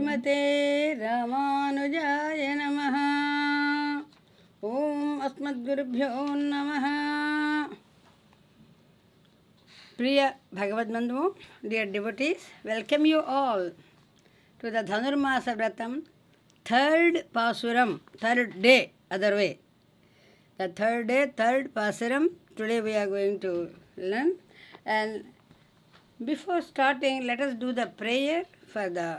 శ్రీమతే రామానుజాయ నమః. ఓం అస్మద్గురుభ్యో నమః. ప్రియ భగవద్బంధువు, dear devotees, welcome you all to the Dhanurmasa vratam, third Pasuram, third day, other way. The third day, third Pasuram, today we are going to learn. And before starting, let us do the prayer for the,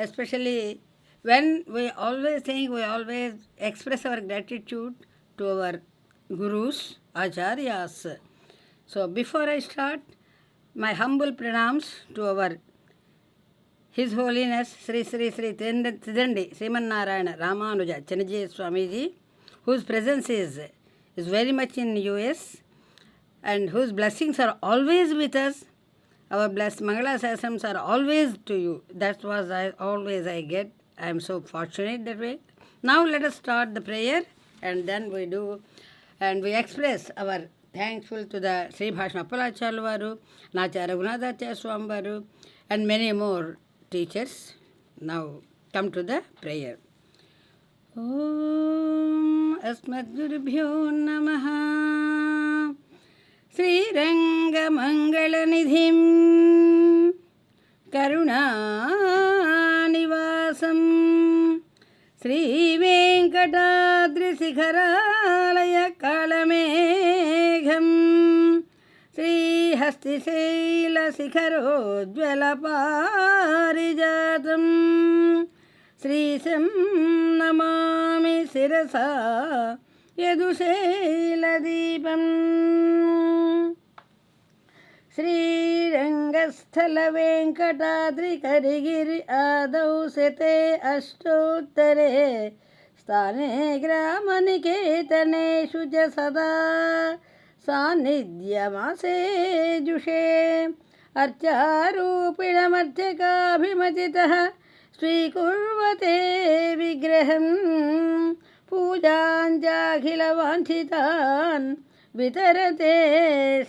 especially when we always think, we always express our gratitude to our gurus, acharyas. So before I start, my humble pranams to our His Holiness Sri Tidandi Srimannarayana Ramanuja Chanaji Swamiji, whose presence is very much in US and whose blessings are always with us. Our blessed Mangala Sasams are always to you. That was always I get. I am so fortunate that way. Now let us start the prayer, and then we do, and we express our thankful to the Sri Bhashma Appalacharya Varu, Nacharya Raghunatharacharya Swami Varu, and many more teachers. Now come to the prayer. Om Asmadgurubhyo Namaha. Srirangamangalanidhim Karunanivasam Srivenkatadrisikaralaya Kalamegham Srihastisailasikharodjwalaparijatam Srisam namami sirasa Yadusailadipam Srirangasthala Venkatadri Karigiri Adau Sete Ashtottare Sthane Gramaniketane Shuja Sada Sanidhyamase Jushe Archarupinamarchakabhimachitaha Srikurvate Vigraham Pujanjakhilavanshitan Vitarate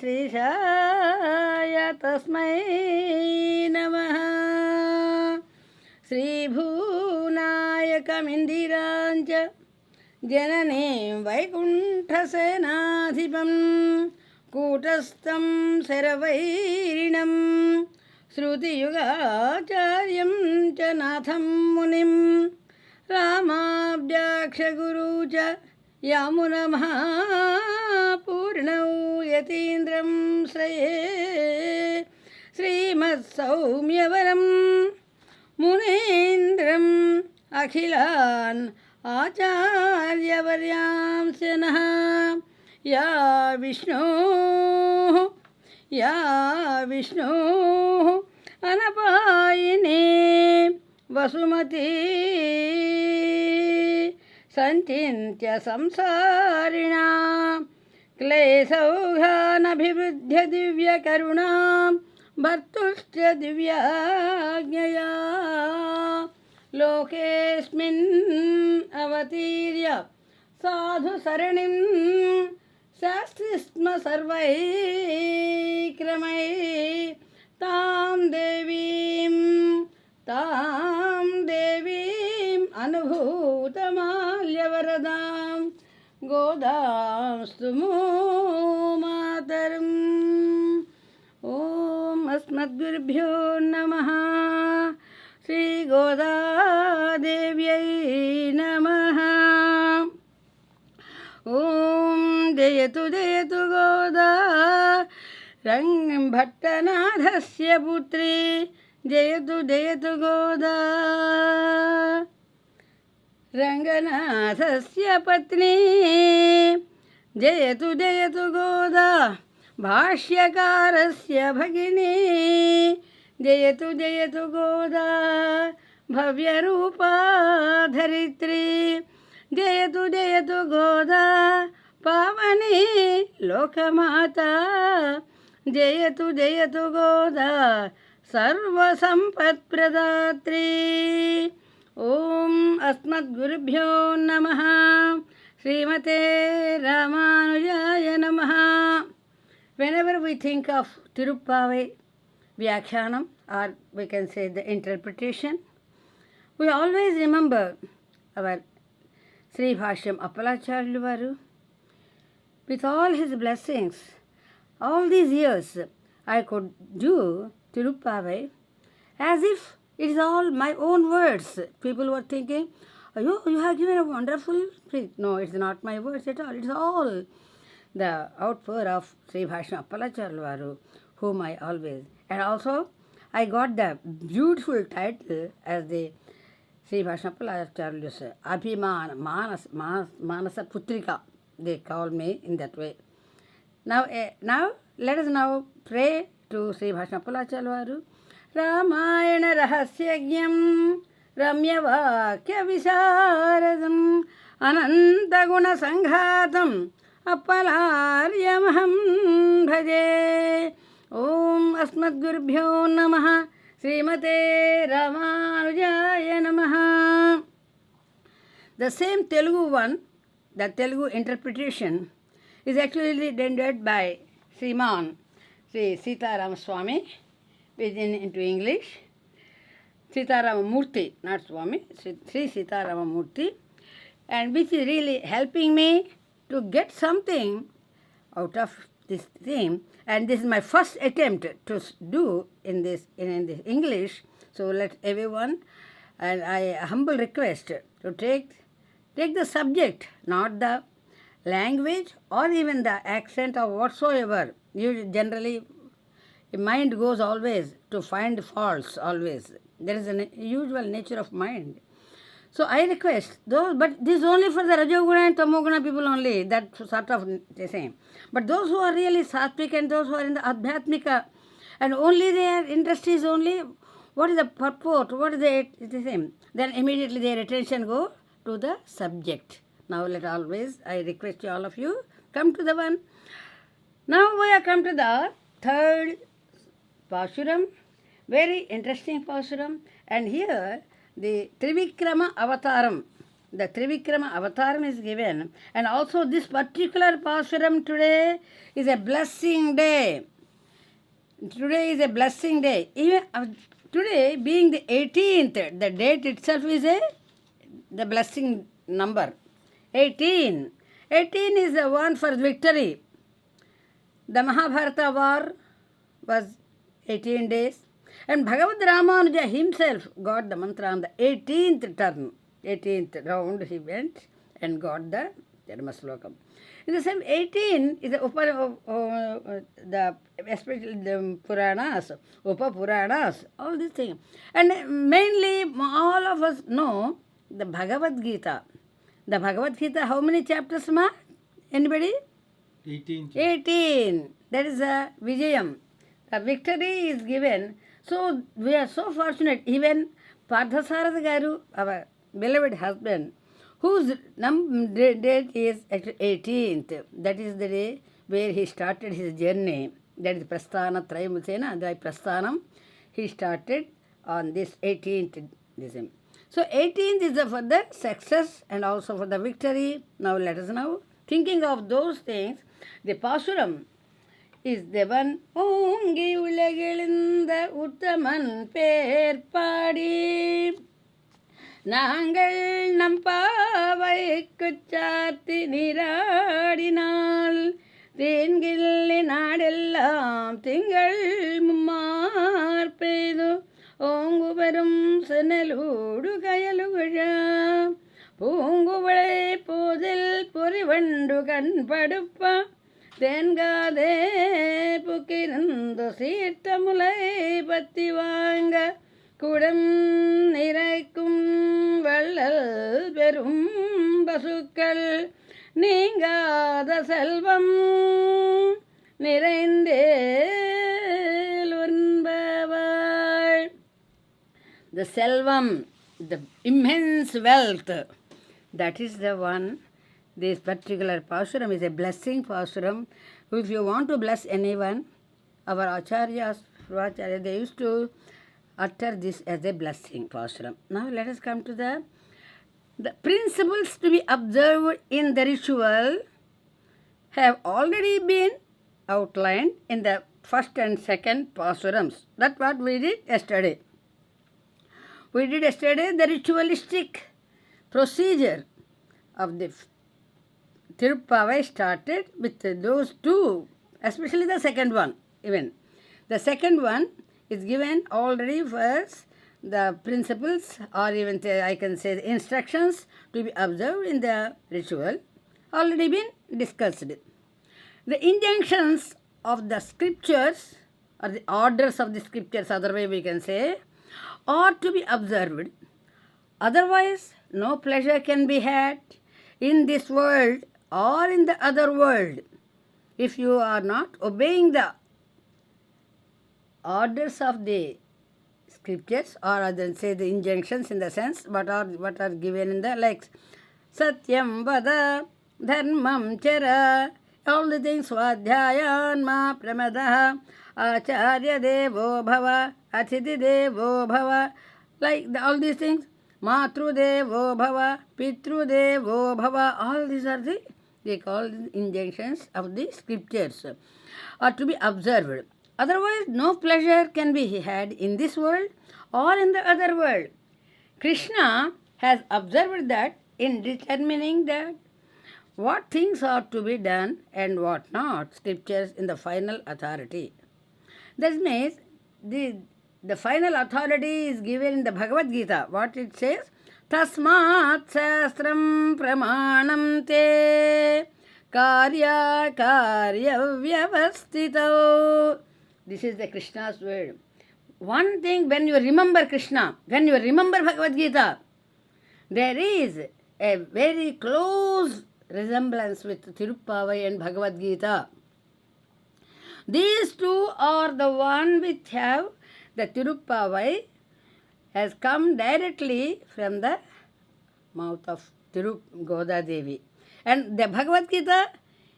Srishaya Tasmai Namaha. Sri Bhunayakamindirancha Jananim Vaikunthasenadhipam Kutastam Saravairinam Shruti Yugacharyam Chanatham Munim Ramabhyaksha Gurucha Yamunamha Purnau Yatindram Sraye Srimad Saumyavaram Munindram Akhilan Acharya Varyam Senaha Ya Vishnu Anapayine Vasumati Sanchintya samsarina Klesaughanaabhivruddhya divya karuna Bhartuscha divyajnaya Lokesmin avatirya Sadhu saranim Shastrisma sarvai kramai Tam devim Anubhutamalyavaradam Godamstumo Mataram. Om Asmadgurubhyo Namaha. Sri Goda Devyai Namaha. Om Jayatu Jayatu Goda Rang Bhattanadhasya Putri Jayatu Jayatu Goda Ranganathasya Patni Jayatu Jayatu Goda Bhashyakarasya Bhagini Jayatu Jayatu Goda Bhavyarupa Dharitri Jayatu Jayatu Goda Pavani Lokamata Jayatu Jayatu Goda Sarva Sampat Pradatri. Om Asmadgurubhyo Namaha. Srimate Ramanujaya Namaha. Whenever we think of Tiruppavai Pravachanam or we can say the interpretation. We always remember our Sri Bhashyam Appalacharya Varu. With all his blessings, all these years I could do Tiruppavai as if it is all my own words. People were thinking, oh, you have given a wonderful speech. No, it's not my words at all. It's all the outpour of Sri Bhashyam Appalacharya Varu, whom I always. And also, I got the beautiful title as the Sri Bhashyam Appalacharya's Abhiman, Manasa Putrika. They call me in that way. Now let us now pray to Sri Bhashyam Appalacharya Varu. Ramayana Rahasyagyam Ramyavakya Visaradam Ananta Guna Sanghatam Appalaryamaham Bhaje. Om Asmadgurubhyo Namaha Srimate Ramanujaya Namaha. The same Telugu one, the Telugu interpretation, is actually rendered by Sriman Sri Sitaram Swami, into English. Sitaram Murthy, not Swami, Sri Sitaram Murthy, and which is really helping me to get something out of this thing. And this is my first attempt to do in this English. So let everyone, and I humble request to take the subject, not the language or even the accent or whatsoever. You generally, mind goes always to find faults always. There is a usual nature of mind. So I request those, but this is only for the Rajoguna and Tamoguna people only, that sort of the same. But those who are really sattvic and those who are in the Adhyatmika, and only their interest is only what is the purport, what is the same, then immediately their attention go to the subject. Now I request you, all of you, come to the one. Now we have come to the third Pasuram, very interesting Pasuram, and here the Trivikrama Avataram. The Trivikrama Avataram is given, and also this particular Pasuram today is a blessing day. Today is a blessing day. Even today being the 18th, the date itself is the blessing number. 18. 18 is the one for victory. The Mahabharata war was 18 days. And Bhagavad Ramanuja himself got the mantra on the 18th turn. 18th round he went and got the Dharmaslokam. In the same 18 is especially the Puranas, Upapuranas, all these things. And mainly all of us know the Bhagavad Gita. The Bhagavad Gita, how many chapters, ma? Anybody? 18. 18. That is a Vijayam. The victory is given. So we are so fortunate. Even Parthasarathi Garu, our beloved husband, whose date is actually 18th. That is the day where he started his journey. That is Prasthana Trayamulsena, the Prasthanam. He started on this 18th December. So 18th is for the success and also for the victory. Now let us now, thinking of those things, the Pasuram is the one. Ongi Ulagalanda Uttaman Per Padi Nangal Nampavai Kuchati Niradinal Thingil Nadellam Tingal Mumar Pedu Ongu Perum Seneludu Kayaluja Pungu Vale Podil Purivandu Kan Paduppa Tengade Pukirandu Sirtamulai Pativanga Kudam Niraikum Vallal Perum Basukal Ningada Selvam Nirainde Lurmbavai. The Selvam, the immense wealth, that is the one. This particular Pasuram is a blessing Pasuram. If you want to bless anyone, our Acharyas, Pravachanam, they used to utter this as a blessing Pasuram. Now let us come to the principles to be observed in the ritual have already been outlined in the first and second Pasurams. That's what we did yesterday. We did yesterday the ritualistic procedure of the Tiruppavai started with those two, especially the second one even. The second one is given already first the principles or even I can say the instructions to be observed in the ritual already been discussed. The injunctions of the scriptures or the orders of the scriptures, other way we can say, are to be observed. Otherwise, no pleasure can be had in this world or in the other world if you are not obeying the orders of the scriptures, or other say the injunctions in the sense what are given in the like Satyam vada, dharmam chara, all the things svadhyayan ma pramadaha, acharya devo bhava, athiti devo bhava, like all these things, matru devo bhava, pitru devo bhava, all these are they call injunctions of the scriptures are to be observed. Otherwise, no pleasure can be had in this world or in the other world. Krishna has observed that in determining that what things are to be done and what not, scriptures in the final authority. That means the final authority is given in the Bhagavad Gita. What it says? Tasmat sastram pramanam te karya vyavastito. This is the Krishna's word. One thing, when you remember Krishna, when you remember Bhagavad Gita, there is a very close resemblance with Tiruppavai and Bhagavad Gita. These two are the one which have the Tiruppavai has come directly from the mouth of Goda Devi. And the Bhagavad Gita,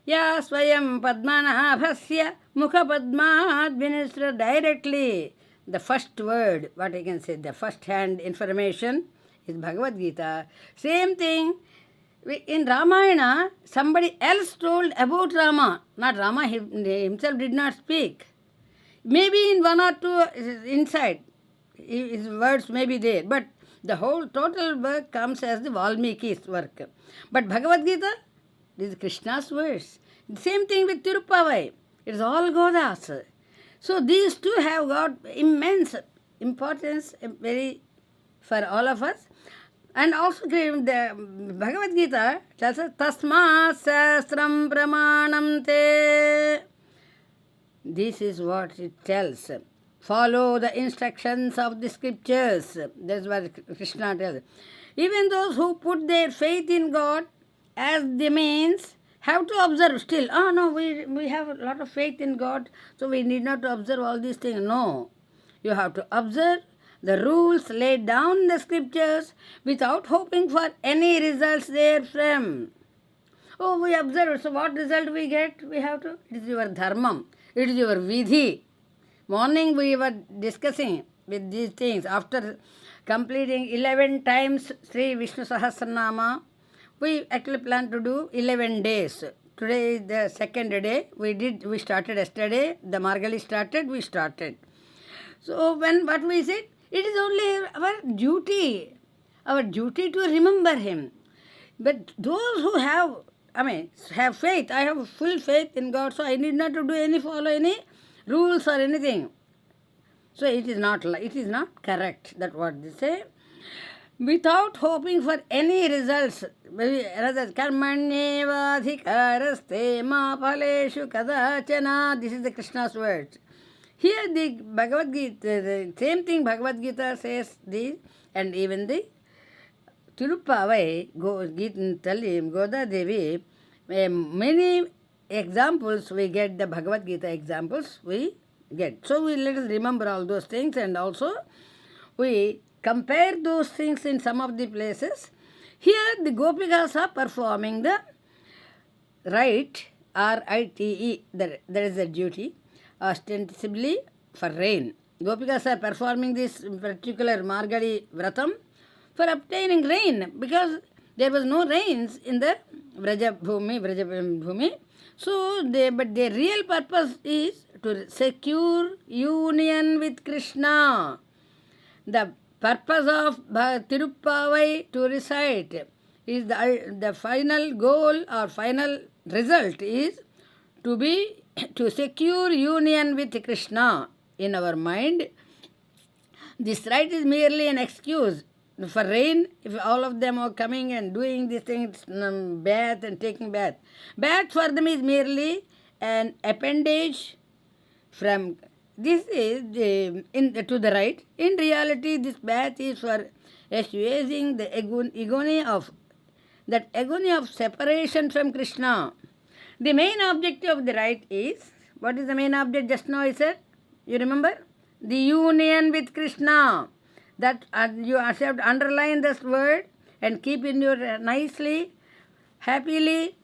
Ya Swayam Padmanabhasya Mukha Padmad minister directly. The first word, what I can say, the first hand information is Bhagavad Gita. Same thing, in Ramayana, somebody else told about Rama. Not Rama, he himself did not speak. Maybe in one or two inside, his words may be there, but the whole total work comes as the Valmiki's work. But Bhagavad Gita, this is Krishna's words. Same thing with Tiruppavai. It is all Godas. So these two have got immense importance very for all of us. And also the Bhagavad Gita tells us, Tasmat sastram pramanam te. This is what it tells. Follow the instructions of the scriptures. That's what Krishna tells. Even those who put their faith in God as the means have to observe still. Oh no, we have a lot of faith in God, so we need not to observe all these things. No. You have to observe the rules laid down in the scriptures without hoping for any results therefrom. Oh, we observe, so what result we get? We have to, it is your dharmam, it is your vidhi. Morning we were discussing with these things. After completing 11 times Sri Vishnu Sahasranama, we actually plan to do 11 days. Today is the second day. We started yesterday. The Margali started, we started. So what we said, it is only our duty to remember him. But those who have faith, I have full faith in God, so I need not to do follow any rules or anything. So it is not correct. That's what they say. Without hoping for any results, rather karmanyevadhikaraste ma phaleshu kadachana. This is the Krishna's words. Here the Bhagavad Gita, the same thing Bhagavad Gita says this, and even the Tiruppavai, tell him, Goda Devi, many examples we get, the Bhagavad Gita examples we get. So let us remember all those things, and also we compare those things in some of the places. Here the Gopikas are performing the rite, R-I-T-E, that is the duty, ostensibly for rain. Gopikas are performing this particular Margali Vratam for obtaining rain, because There was no rains in the Vrajabhumi. So, but their real purpose is to secure union with Krishna. The purpose of Tiruppavai to recite is the final goal or final result is to secure union with Krishna in our mind. This rite is merely an excuse for rain. If all of them are coming and doing these things, bath and taking bath. Bath for them is merely an appendage from this is to the right. In reality, this bath is for assuaging the agony of separation from Krishna. The main objective of the rite is, what is the main object just now I said? You remember? The union with Krishna. That you have to underline this word and keep in your nicely, happily,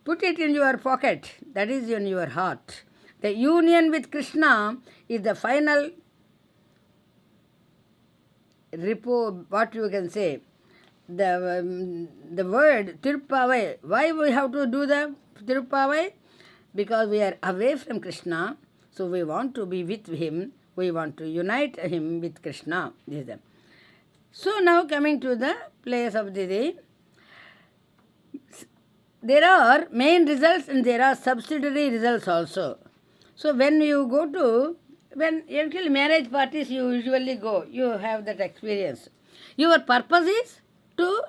put it in your pocket. That is in your heart. The union with Krishna is the final what you can say. The word Tiruppavai. Why we have to do the Tiruppavai? Because we are away from Krishna, so we want to be with him. We want to unite him with Krishna. So now coming to the place of the day. There are main results and there are subsidiary results also. So when you go to, when actually marriage parties you usually go, you have that experience. Your purpose is to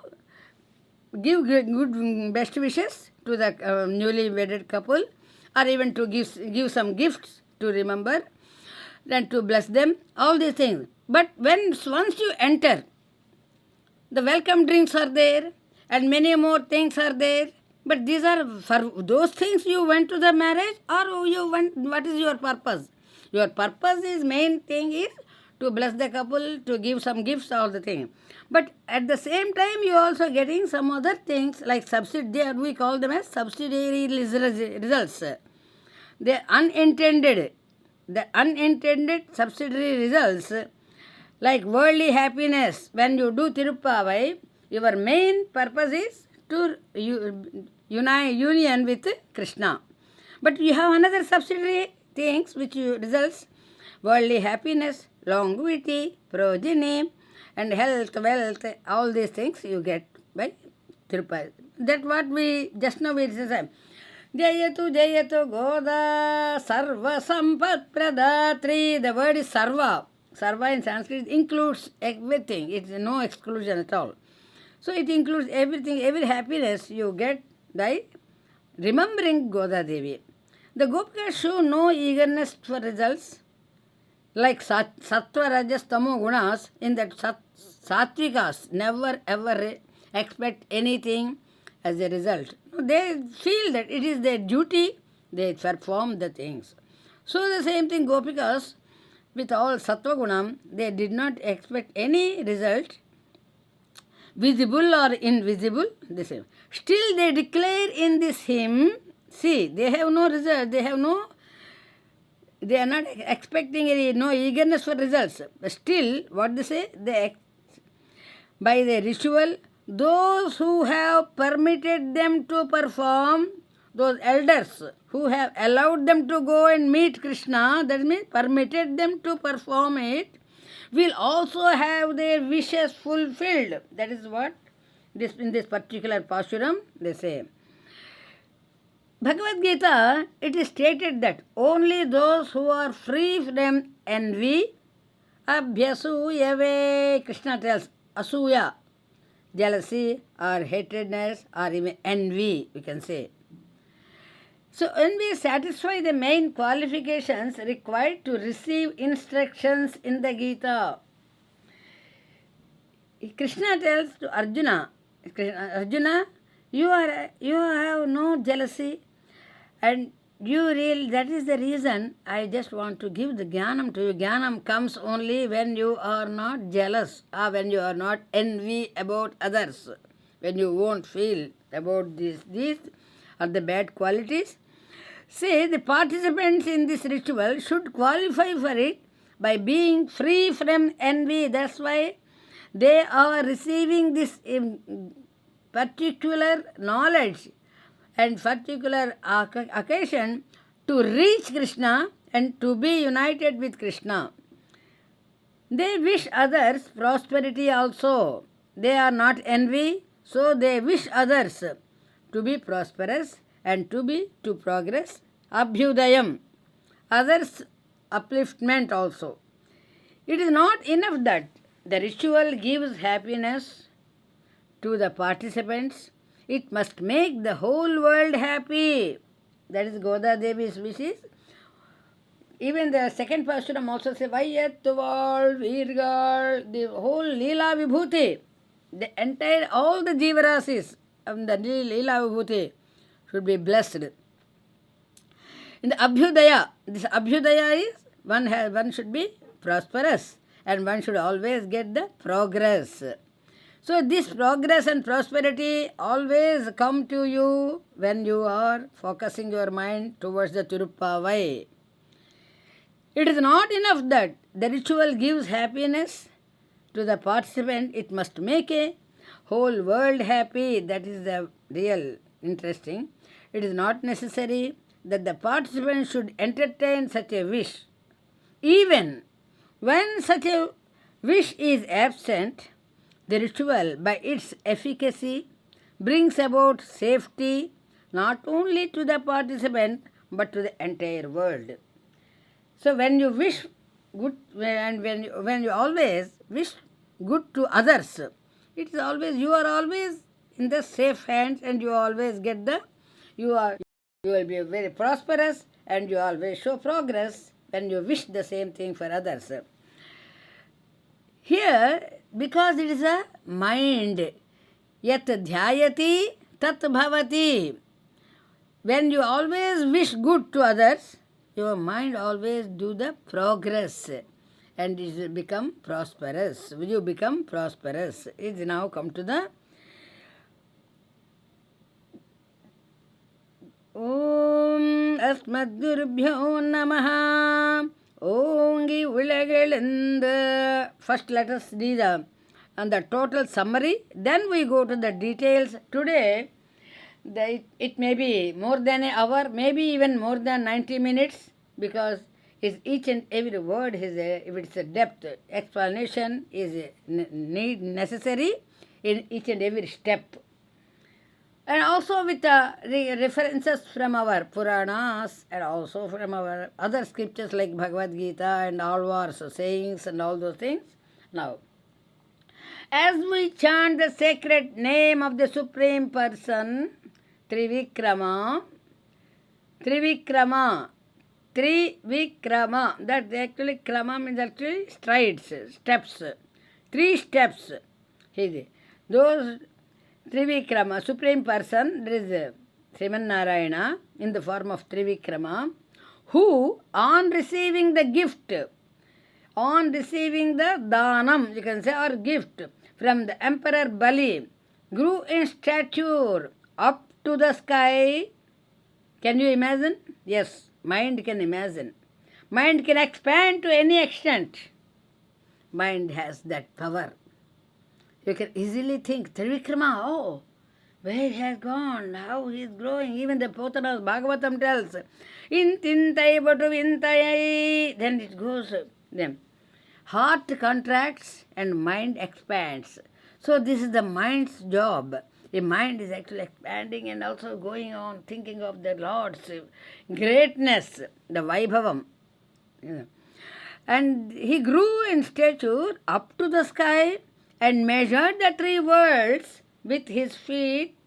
give good best wishes to the newly wedded couple, or even to give some gifts to remember, and to bless them, all these things. But once you enter, the welcome drinks are there and many more things are there. But these are for those things you went to the marriage, or you went, what is your purpose? Your purpose is, main thing is to bless the couple, to give some gifts, all the things. But at the same time you are also getting some other things like we call them as subsidiary results. The unintended subsidiary results, like worldly happiness. When you do Tiruppavai, your main purpose is to union with Krishna. But you have another subsidiary things which results, worldly happiness, longevity, progeny, and health, wealth, all these things you get by Tiruppavai. That what we just now we said. Jayatu Jayatu Goda Sarva Sampat Pradatri. The word is Sarva. Sarva in Sanskrit includes everything. It's no exclusion at all. So it includes everything, every happiness you get by remembering Goda Devi. The Gopikas show no eagerness for results like Sattva, Rajas, Tamo Gunas. In that Sattvikas never ever expect anything as a result. They feel that it is their duty, they perform the things. So the same thing Gopikas, with all Sattva Gunam, they did not expect any result, visible or invisible, the same. Still they declare in this hymn, see, they have no result, they are not expecting any, no eagerness for results. But still, what they say, by the ritual, those who have permitted them to perform, those elders who have allowed them to go and meet Krishna, that means permitted them to perform it, will also have their wishes fulfilled. That is what in this particular Pasuram they say. Bhagavad Gita, it is stated that only those who are free from envy, abhyasuyave, Krishna tells, asuya, jealousy or hatredness or even envy, we can say. So when we satisfy the main qualifications required to receive instructions in the Gita, Krishna tells to Arjuna, you have no jealousy, and that is the reason I just want to give the Jnanam to you. Jnanam comes only when you are not jealous or when you are not envy about others, when you won't feel about these are the bad qualities. Say the participants in this ritual should qualify for it by being free from envy. That's why they are receiving this particular knowledge and particular occasion to reach Krishna and to be united with Krishna. They wish others prosperity also. They are not envy, so they wish others to be prosperous and to progress. Abhyudayam, others' upliftment also. It is not enough that the ritual gives happiness to the participants. It must make the whole world happy. That is Goda Devi's wishes. Even the second Pasuram also says, Vayattuval, Virgal, the whole Leela Vibhuti, the entire, all the Jivarasis of the Leela Vibhuti should be blessed. In the Abhyudaya, this Abhyudaya is, one should be prosperous and one should always get the progress. So this progress and prosperity always come to you when you are focusing your mind towards the Tiruppavai. It is not enough that the ritual gives happiness to the participant. It must make a whole world happy. That is the real interesting. It is not necessary that the participant should entertain such a wish. Even when such a wish is absent, the ritual, by its efficacy, brings about safety not only to the participant but to the entire world. So when you wish good and when you always wish good to others, it is always, you are always in the safe hands and you always get you will be very prosperous and you always show progress when you wish the same thing for others. Here, because it is a mind, yat dhyayati tat bhavati. When you always wish good to others, your mind always do the progress and it will become prosperous. You become prosperous. It is now come to the Om Asmadgurubhyo Namaha. Ongi Ulagalanda. First let us read the total summary. Then we go to the details. Today, it may be more than an hour, maybe even more than 90 minutes, because each and every word if it's a depth, explanation is necessary in each and every step. And also with references from our Puranas and also from our other scriptures like Bhagavad Gita and Alvar's sayings and all those things. Now, as we chant the sacred name of the Supreme Person, Trivikrama, that actually Krama means actually strides, steps, 3 steps. Those Trivikrama, Supreme Person, there is Sriman Narayana in the form of Trivikrama, who on receiving the gift, on receiving the Dhanam, you can say, or gift from the Emperor Bali, grew in stature up to the sky. Can you imagine? Yes, mind can imagine. Mind can expand to any extent. Mind has that power. You can easily think, Trivikrama, oh, where he has gone, how he is growing. Even the Potana's Bhagavatam tells, Intintai batu vintai. Then it goes, then heart contracts and mind expands. So this is the mind's job. The mind is actually expanding and also going on thinking of the Lord's greatness, the Vaibhavam. And he grew in stature up to the sky and measured the 3 worlds with his feet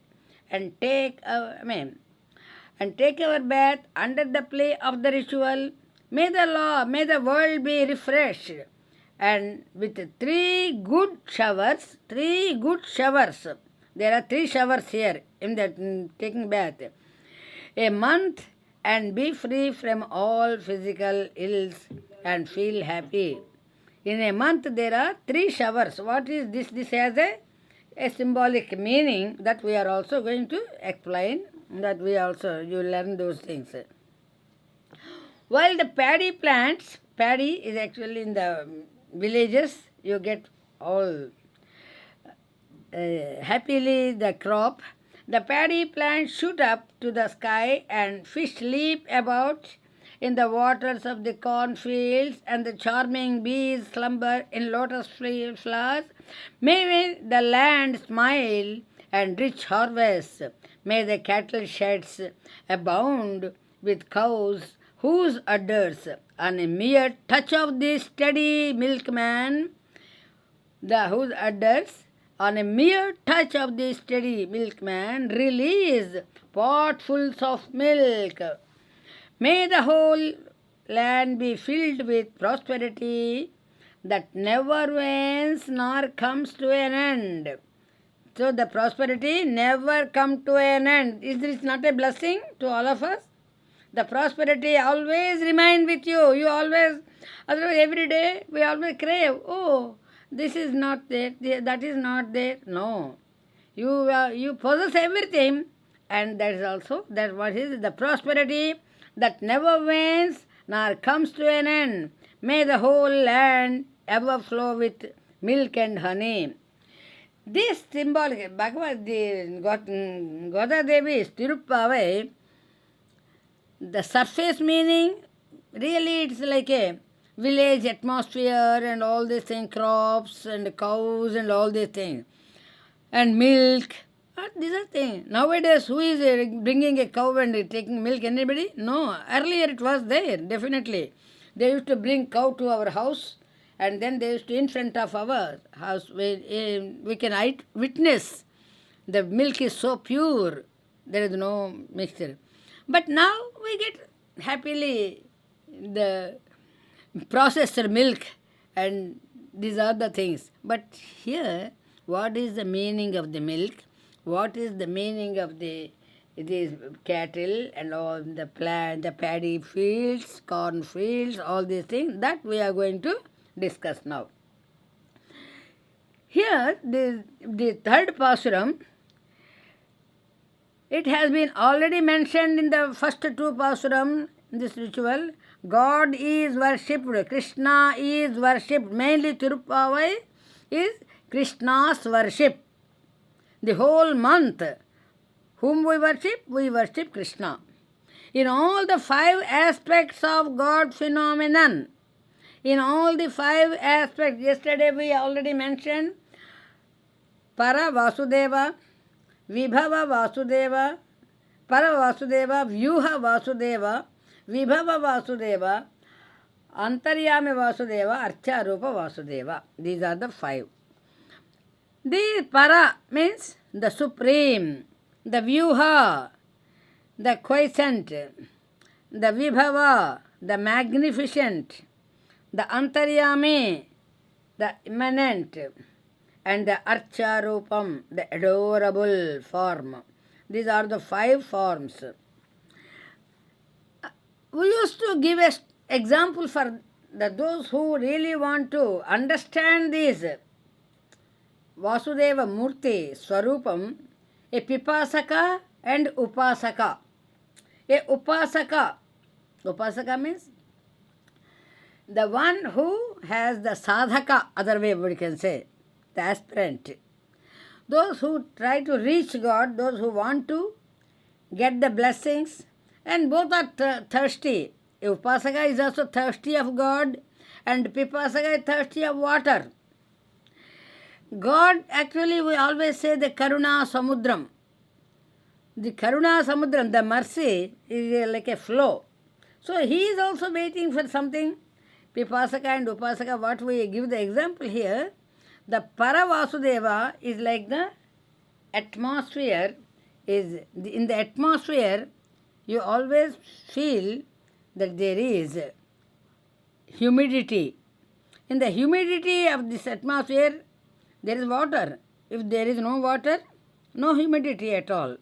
and take our bath under the play of the ritual. May the world be refreshed. And with 3 good showers, there are 3 showers here in that taking bath, a month, and be free from all physical ills and feel happy. In a month there are 3 showers. What is this? This has a symbolic meaning that we are also going to explain, that you learn those things. While the paddy plants, paddy is actually in the villages, you get all happily the crop. The paddy plants shoot up to the sky, and fish leap about in the waters of the cornfields, and the charming bees slumber in lotus flowers. May the land smile and rich harvests. May the cattle sheds abound with cows whose udders, on a mere touch of the steady milkman, whose udders, on a mere touch of the steady milkman, release potfuls of milk. May the whole land be filled with prosperity that never wanes nor comes to an end. So the prosperity never come to an end. Is this not a blessing to all of us? The prosperity always remain with you. You always, otherwise every day we always crave, oh, this is not there, that is not there. No. You possess everything, and that is also, that what is the prosperity that never wanes nor comes to an end. May the whole land ever flow with milk and honey. This symbolic, Goda Devi's Tiruppavai, the surface meaning, really it's like a village atmosphere and all these things, crops and cows and all these things. And milk. These are things. Nowadays, who is bringing a cow and taking milk? Anybody? No. Earlier it was there, definitely. They used to bring cow to our house, and then they used to, in front of our house, we can witness the milk is so pure, there is no mixture. But now we get happily the processed milk, and these are the things. But here, what is the meaning of the milk? What is the meaning of these cattle and all the plant, the paddy fields, corn fields, all these things, that we are going to discuss now. Here, the third Pasuram, it has been already mentioned in the first two Pasuram, this ritual. God is worshipped, Krishna is worshipped. Mainly Tiruppavai is Krishna's worship. The whole month, whom we worship Krishna. In all the 5 aspects of God phenomenon, in all the 5 aspects, yesterday we already mentioned Para Vasudeva, Vibhava Vasudeva, Para Vasudeva, Vyuha Vasudeva, Vibhava Vasudeva, Antaryami Vasudeva, Archa Rupa Vasudeva. These are the 5. The Para means the supreme, the Vyuha, the quiescent, the Vibhava, the magnificent, the Antaryami, the immanent, and the Archa Rupam, the adorable form. These are the 5 forms. We used to give an example for those who really want to understand this. Vasudeva Murti Swarupam, a Pipasaka and Upasaka. A Upasaka means the one who has the sadhaka, other way we can say, the aspirant. Those who try to reach God, those who want to get the blessings, and both are thirsty. Upasaka is also thirsty of God, and Pipasaka is thirsty of water. God, actually, we always say the Karuna Samudram. The Karuna Samudram, the mercy, is like a flow. So he is also waiting for something. Pipasaka and Upasaka, what we give the example here, the Paravasudeva is like the atmosphere. In the atmosphere, you always feel that there is humidity. In the humidity of this atmosphere, there is water. If there is no water, no humidity at all.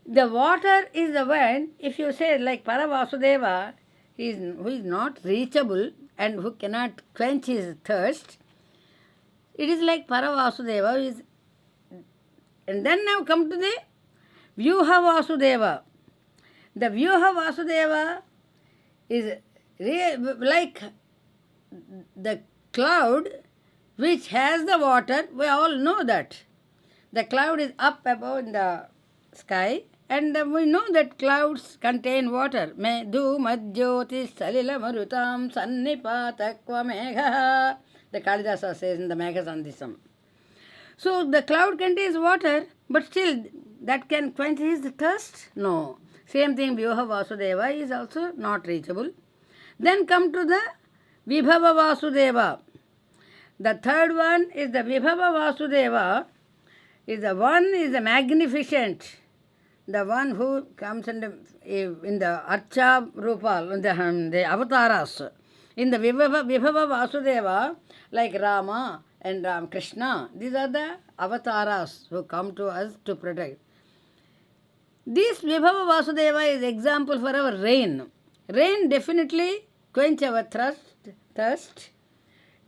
The water is the one, if you say like Paravasudeva, who is not reachable and who cannot quench his thirst, it is like Paravasudeva. And then now come to the Vyuha Vasudeva. The Vyuha Vasudeva is like the cloud which has the water. We all know that. The cloud is up above in the sky, and we know that clouds contain water. Medhu madhyoti salila marutam sannipatakva megha. The Kalidasa says in the Megha Sandhisam. So the cloud contains water, but still that can quench his thirst? No. Same thing, Vyuha Vasudeva is also not reachable. Then come to the Vibhava Vasudeva. The third one is the Vibhava Vasudeva, is the magnificent, the one who comes in the Archa Rupa, in the avatars. In the Vibhava Vasudeva, like Rama and Krishna, these are the avatars who come to us to protect. This Vibhava Vasudeva is example for our rain. Rain definitely quench our thirst,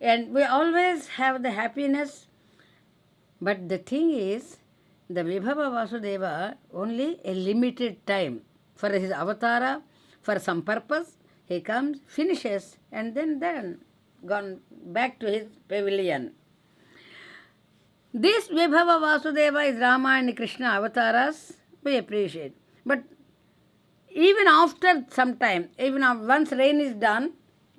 and we always have the happiness. But the thing is, the Vibhava Vasudeva only a limited time. For his avatara, for some purpose, he comes, finishes, and then gone back to his pavilion. This Vibhava Vasudeva is Rama and Krishna avatars, we appreciate. But even after some time, once rain is done,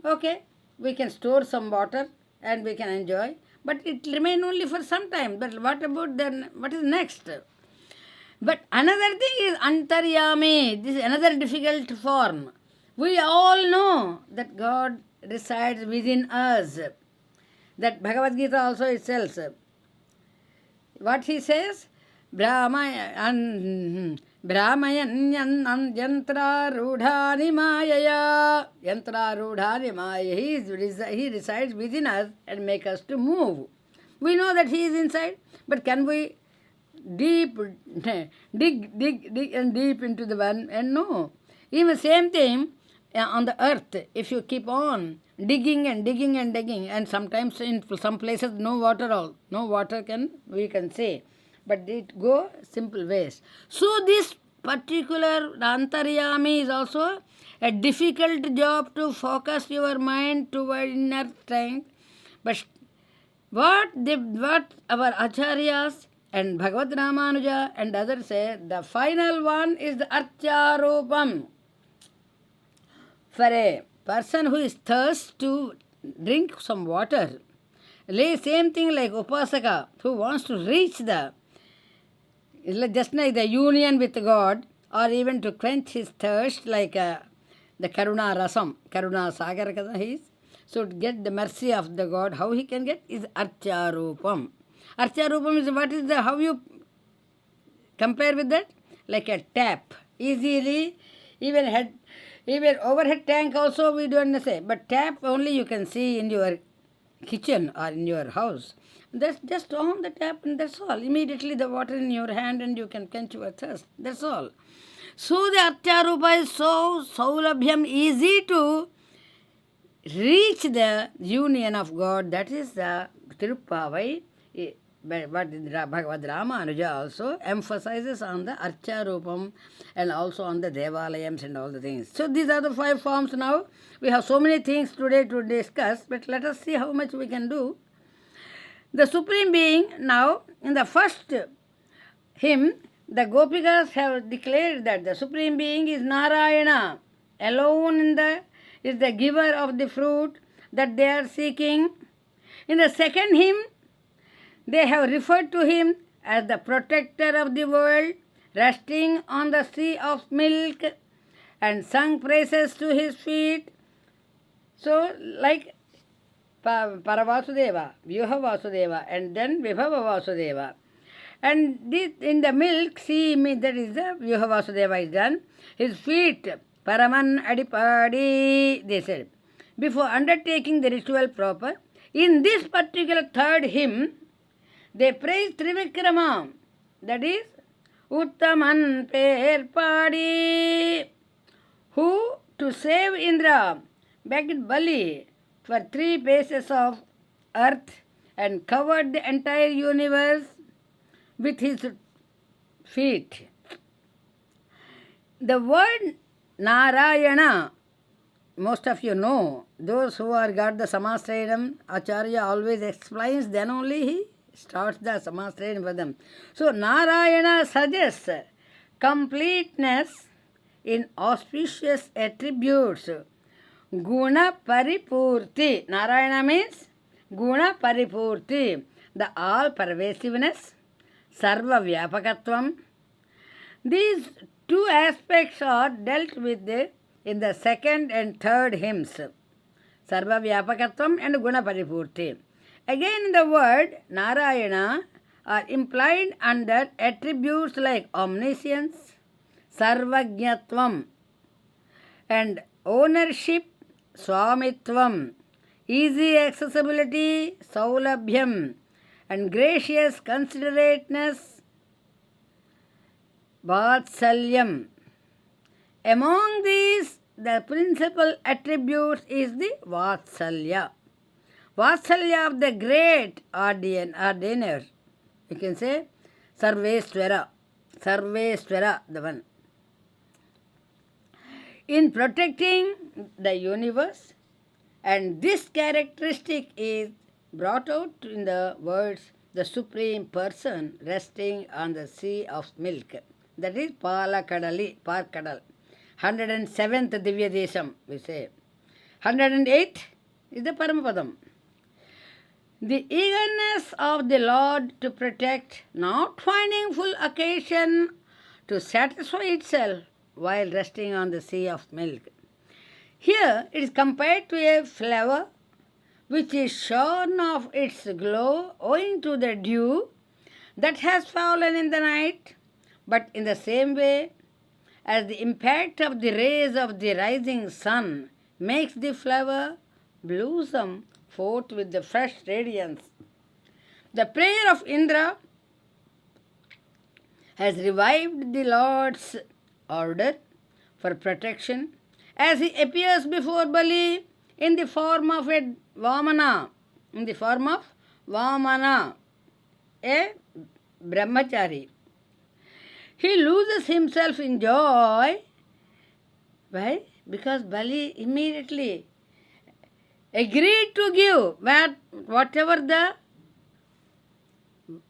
okay, we can store some water and we can enjoy. But it remains only for some time. But what about then? What is next? But another thing is Antaryami. This is another difficult form. We all know that God resides within us. That Bhagavad Gita also itself. What he says? Brahmayan yantra rudhani mayaya. Yantra rudhani maya. He resides within us and make us to move. We know that he is inside, but can we dig and deep into the one? And no. Even same thing on the earth. If you keep on digging and digging and digging, and sometimes in some places no water we can say. But it go simple ways. So this particular Antaryami is also a difficult job to focus your mind toward inner strength. But what our acharyas and Bhagavad Ramanuja and others say, the final one is the Archarupam. For a person who is thirsty to drink some water, same thing like Upasaka, who wants to reach just like the union with God, or even to quench his thirst, like the Karuna rasam, Karuna sagar he is. So to get the mercy of the God, how he can get is Archarupam. Archarupam is how you compare with that? Like a tap. Easily, even overhead tank also we don't say, but tap only you can see in your kitchen or in your house. That's just on the tap and that's all. Immediately the water in your hand and you can quench your thirst. That's all. So the Archarupa is so saulabhyam, easy to reach the union of God. That is the Tiruppavai. But Bhagavad Ramanuja also emphasizes on the Archarupam and also on the Devalayams and all the things. So these are the 5 forms now. We have so many things today to discuss, but let us see how much we can do. The Supreme Being, now, in the first hymn, the Gopikas have declared that the Supreme Being is Narayana, alone is the giver of the fruit that they are seeking. In the second hymn, they have referred to him as the protector of the world, resting on the sea of milk, and sung praises to his feet. So, like Paravasudeva, Vyuha Vasudeva, and then Vibhava Vasudeva. And this, in the milk, sea, that is the Vyuha Vasudeva is done. His feet, Paraman Adipadi, they said. Before undertaking the ritual proper, in this particular third hymn, they praise Trivikrama, that is, Uttaman Perpadi, who to save Indra begged Bali for 3 paces of earth and covered the entire universe with his feet. The word Narayana, most of you know, those who are got the Samasrayam, Acharya always explains, then only he starts the Samasrayana Padam. So Narayana suggests completeness in auspicious attributes. Guna Paripurti. Narayana means Guna Paripurti, the all-pervasiveness, Sarva Vyapakatvam. These two aspects are dealt with in the second and third hymns, Sarva Vyapakatvam and Guna Paripurti. Again, the word Narayana are implied under attributes like omniscience, Sarvajñatvam, and ownership, Swamitvam, easy accessibility, Saulabhyam, and gracious considerateness, Vatsalyam. Among these, the principal attribute is the Vatsalya. Vatsalya of the great ordainer. You can say Sarveswara. Sarveswara, the one. In protecting the universe, and this characteristic is brought out in the words, the Supreme Person resting on the sea of milk. That is Palakadali, Parkadal. 107th Divya Desham, we say. 108 is the Paramapadam. The eagerness of the Lord to protect, not finding full occasion to satisfy itself while resting on the sea of milk. Here it is compared to a flower which is shorn of its glow owing to the dew that has fallen in the night, but in the same way as the impact of the rays of the rising sun makes the flower blossom forth with the fresh radiance. The prayer of Indra has revived the Lord's order for protection as he appears before Bali in the form of a Vamana, a brahmachari. He loses himself in joy. Why? Because Bali immediately agreed to give whatever the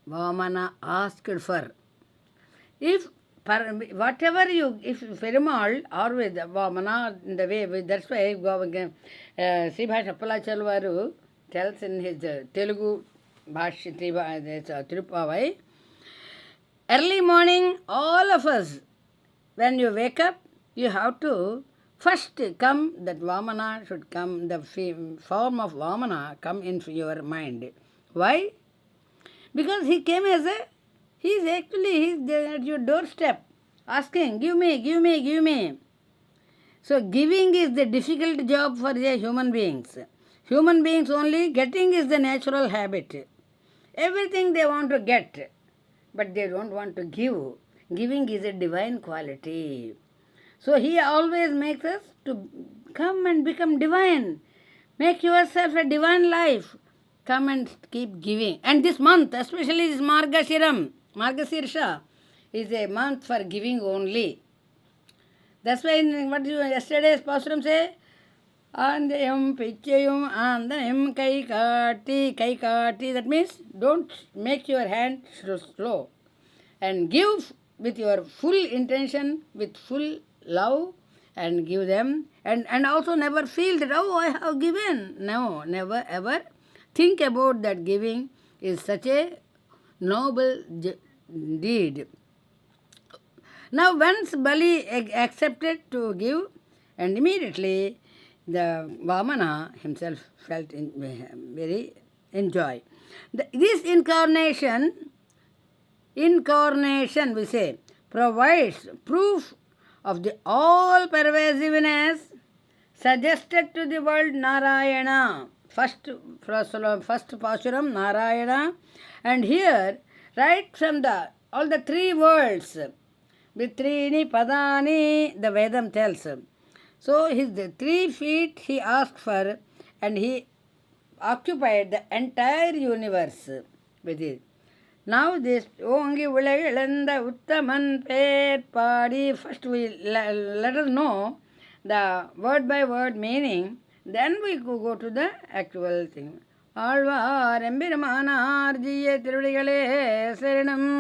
Vamana asked for. If Perumal always Vamana in the way, that's why Sribhasha Appalachalvaru tells in his Telugu Bhashya Tiruppavai, early morning, all of us, when you wake up, you have to first come, that Vamana should come, the form of Vamana come into your mind. Why? Because he came he's at your doorstep, asking, give me, give me, give me. So giving is the difficult job for the human beings. Human beings only, getting is the natural habit. Everything they want to get, but they don't want to give. Giving is a divine quality. So he always makes us to come and become divine. Make yourself a divine life. Come and keep giving. And this month, especially this Margasirsha, is a month for giving only. That's why yesterday's Pasuram say, Andayam Pichayum Andayam Kaikati. That means don't make your hand slow. And give with your full intention, with full love, and give them. And also never feel that, oh, I have given. No, never ever think about that giving is such a noble deed. Now once Bali accepted to give, and immediately the Vamana himself felt very enjoy. This incarnation we say, provides proof of the all-pervasiveness suggested to the word Narayana. First Pasuram, Narayana. And here, right from all the three words, Vitrini, Padani, the Vedam tells. So the 3 feet he asked for, and he occupied the entire universe with it. Now this Ongi Ulagalanda Uttaman Per Padi, first we let us know the word by word meaning, then we go to the actual thing. Alvar எம்பெருமானார் ஜீய திருவடிகளே சரணம்.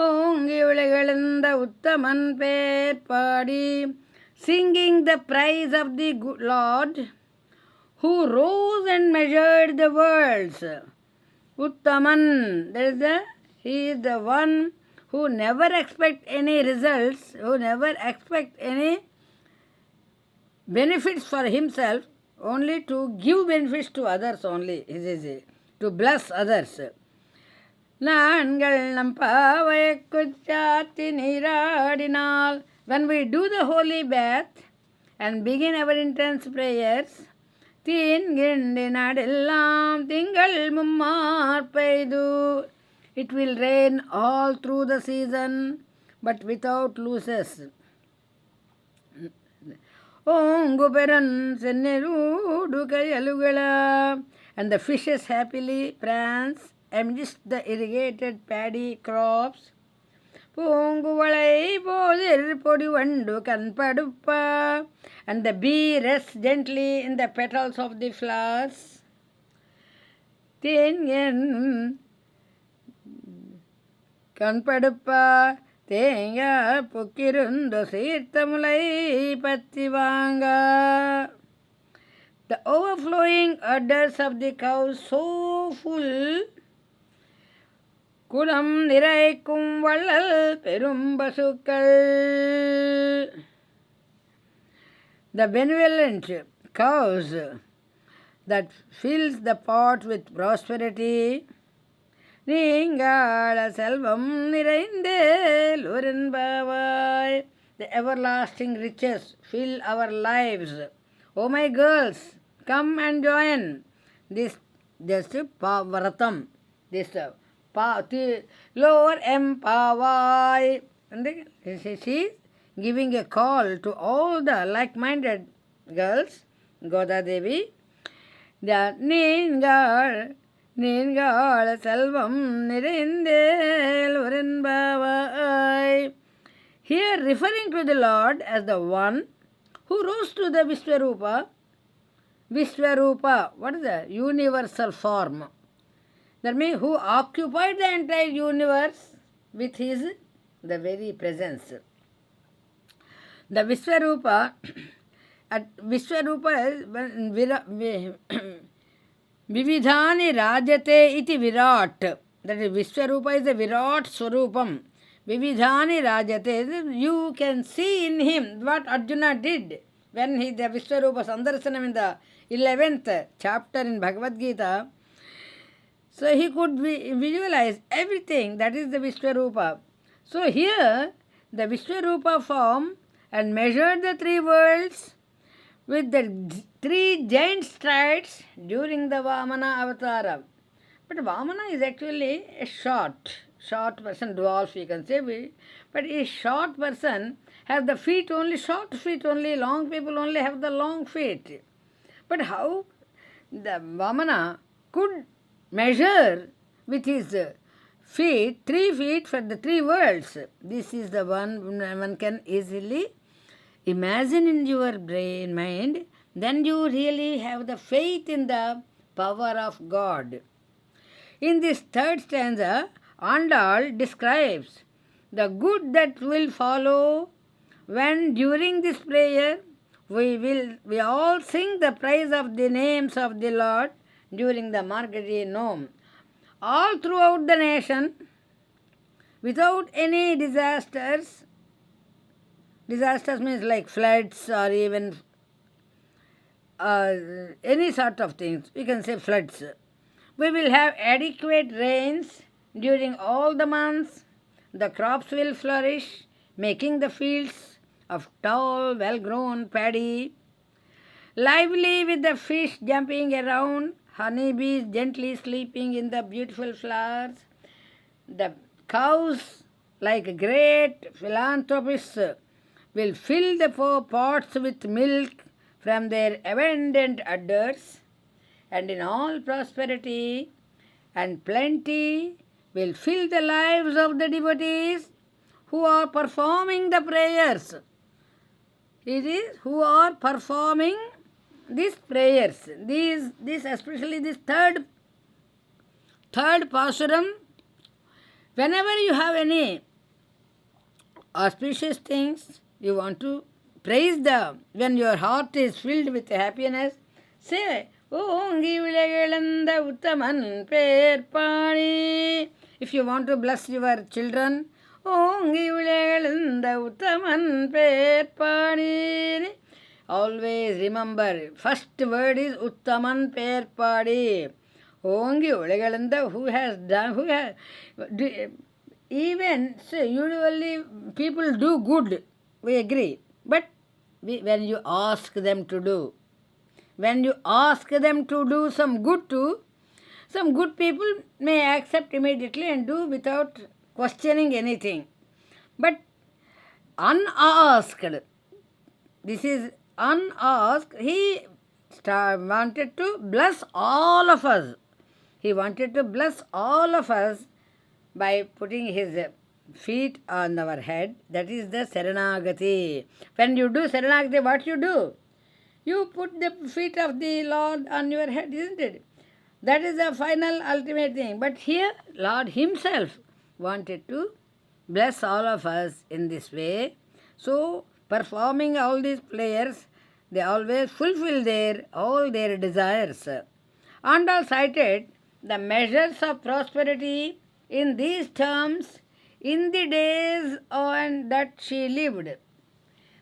ஓங்கி உலகளந்த உத்தமன் பேர் பாடி, singing the praise of the good Lord who rose and measured the worlds. Uttaman, he is the one who never expect any results, who never expect any benefits for himself, only to give benefits to others only, to bless others. நான்கள் நம் பாவைக்குச்சாத்தி நீராடினால், when we do the holy bath and begin our intense prayers, தீன்கிண்டி நாடெல்லாம் திங்கள் மும்மார் பெய்து, it will rain all through the season but without losses. ஓங்கு பெரன் சென்னெரூடு கையலுகள, and the fishes happily prance amidst the irrigated paddy crops. பூங்குவளை போதிர் பொடி வண்டு கண்படுப்ப, and the bee rests gently in the petals of the flowers. தேன்கன் கண்படுப்ப தேங்க பொக்கிருந்த சீர்த்த முலை பத்தி வாங்க. The overflowing udders of the cows so full, குளம் நிறைக்கும் வள்ளல் பெரும்பசுக்கள். The benevolent cows that fills the pot with prosperity. நீங்காள Selvam நிறைந்தேல் உரன்பாவாய். The everlasting riches fill our lives. Oh my girls, come and join this vratam, this lower empavai. And she is giving a call to all the like-minded girls, Goda Devi. The நீங்காள Selvam நிறைந்தேல் உரன்பாவாய். Here referring to the Lord as the one who rose to the Vishwarupa. Vishwarupa, what is the universal form? That means who occupied the entire universe with his the very presence. The Vishwarupa, at Vishwarupa Vividhani rajate iti virat. That is, Vishwarupa is a virat swarupam. Vividhani rajate. You can see in him what Arjuna did when he the Vishwarupa Sandarsanam in the 11th chapter in Bhagavad Gita. So he could visualize everything. That is the Vishwarupa. So here the Vishwarupa form and measured the three worlds with the three giant strides during the Vamana avatara. But Vamana is actually a short person, dwarf you can say. But a short person has the feet only, short feet only, long people only have the long feet. But how the Vamana could measure with his feet, 3 feet for the three worlds? This is the one can easily imagine in your brain, mind. Then you really have the faith in the power of God. In this third stanza, Andal describes the good that will follow when during this prayer we all sing the praise of the names of the Lord during the Margazhi Nom. All throughout the nation, without any disasters. Disasters means like floods or even any sort of things. We can say floods. We will have adequate rains during all the months. The crops will flourish, making the fields of tall, well-grown paddy. Lively with the fish jumping around, honeybees gently sleeping in the beautiful flowers. The cows, like great philanthropists, will fill the pots with milk from their abundant udders, and in all prosperity and plenty will fill the lives of the devotees who are performing the prayers. It is who are performing these prayers, these especially this third Pasuram, whenever you have any auspicious things, you want to praise them. When your heart is filled with happiness, say, Ongi Ulagalanda Uttaman Perpani. If you want to bless your children, Ongi Ulagalanda Uttaman Perpani. Always remember, first word is Uttaman Perpadi. Ongi Ulagalanda, even, so usually people do good, we agree. But when you ask them to do, some good too, some good people may accept immediately and do without questioning anything. But unasked, this is unasked, he wanted to bless all of us. He wanted to bless all of us by putting his feet on our head. That is the Saranagati. When you do Saranagati, what you do? You put the feet of the Lord on your head, isn't it? That is the final ultimate thing. But here, Lord himself wanted to bless all of us in this way. So, performing all these prayers, they always fulfill all their desires. Andal cited the measures of prosperity in these terms in the days on that she lived.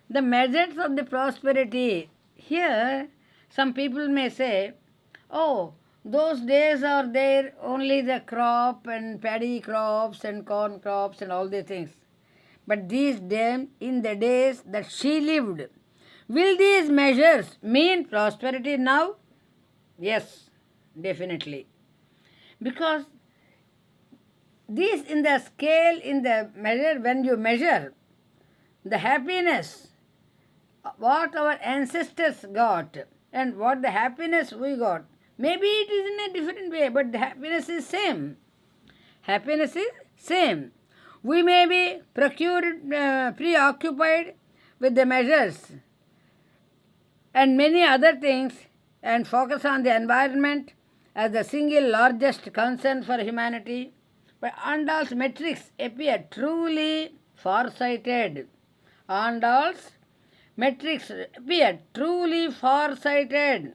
The measures of the prosperity. Here, some people may say, oh, those days are there only the crop and paddy crops and corn crops and all these things. But these days, in the days that she lived, will these measures mean prosperity now? Yes, definitely. Because this in the scale, in the measure, when you measure the happiness, what our ancestors got and what the happiness we got, maybe it is in a different way, but the happiness is same. Happiness is same. We may be preoccupied with the measures and many other things and focus on the environment as the single largest concern for humanity. But Andal's metrics appear truly far-sighted. Andal's metrics appear truly far-sighted.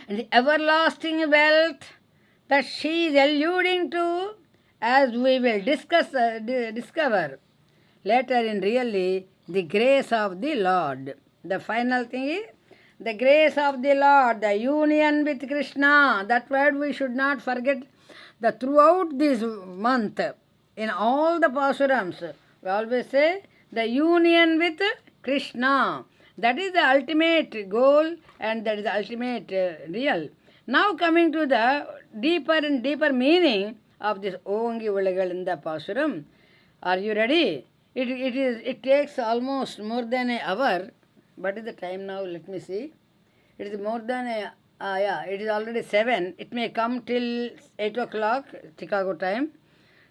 And the everlasting wealth that she is alluding to, as we will discover later in really the grace of the Lord. The final thing is the grace of the Lord, the union with Krishna. That word we should not forget. That throughout this month, in all the Pasurams, we always say the union with Krishna. That is the ultimate goal and that is the ultimate real. Now coming to the deeper and deeper meaning of this Ongi Ulagalanda Pasuram. Are you ready? It takes almost more than an hour. What is the time now? Let me see. It is more than it is already 7. It may come till 8 o'clock Chicago time.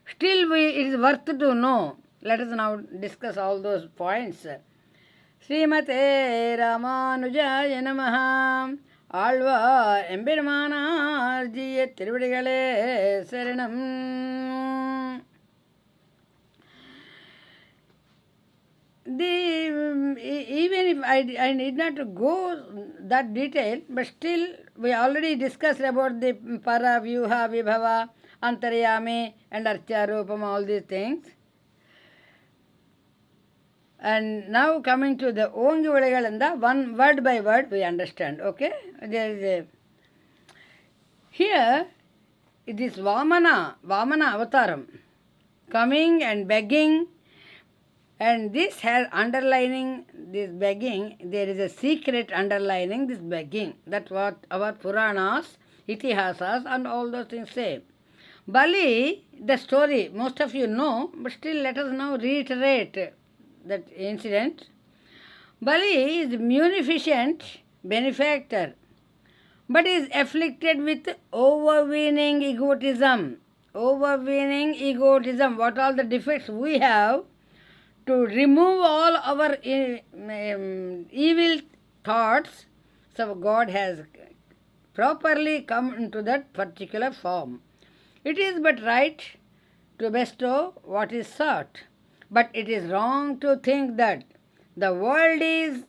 Still it is worth to know. Let us now discuss all those points. Srimate Ramanujaya Namaha. Alva Embirmana Jiye Tiruppavai Pravachanam. Even if I need not to go that detail, but still we already discussed about the para, vyuha, vibhava, antaryami and archarupam, all these things. And now coming to the Ongi Ulagalanda, one word by word we understand, okay? There is here it is Vamana avataram, coming and begging. And this has underlining this begging, there is a secret underlining this begging. That's what our Puranas, Itihasas and all those things say. Bali, the story, most of you know, but still let us now reiterate that incident. Bali is munificent benefactor, but is afflicted with overweening egotism. Overweening egotism, what all the defects we have, to remove all our evil thoughts, So God has properly come into that particular form. It is but right to bestow what is sought, but it is wrong to think that the world is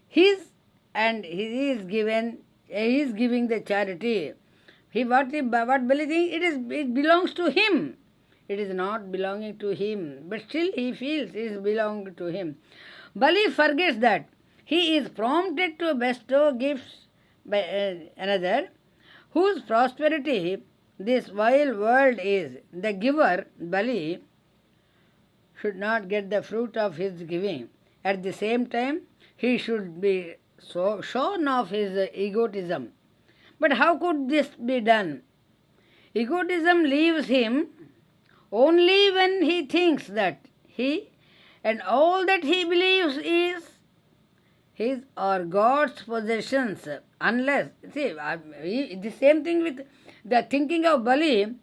his and he is giving the charity. What Bali thinks, it belongs to him. It is not belonging to him, but still he feels it is belonging to him. Bali forgets that he is prompted to bestow gifts by another, whose prosperity this vile world is. The giver, Bali, should not get the fruit of his giving. At the same time, he should be shorn of his egotism. But how could this be done? Egotism leaves him only when he thinks that he and all that he believes is his or God's possessions. Unless, see, the same thing with the thinking of Bali,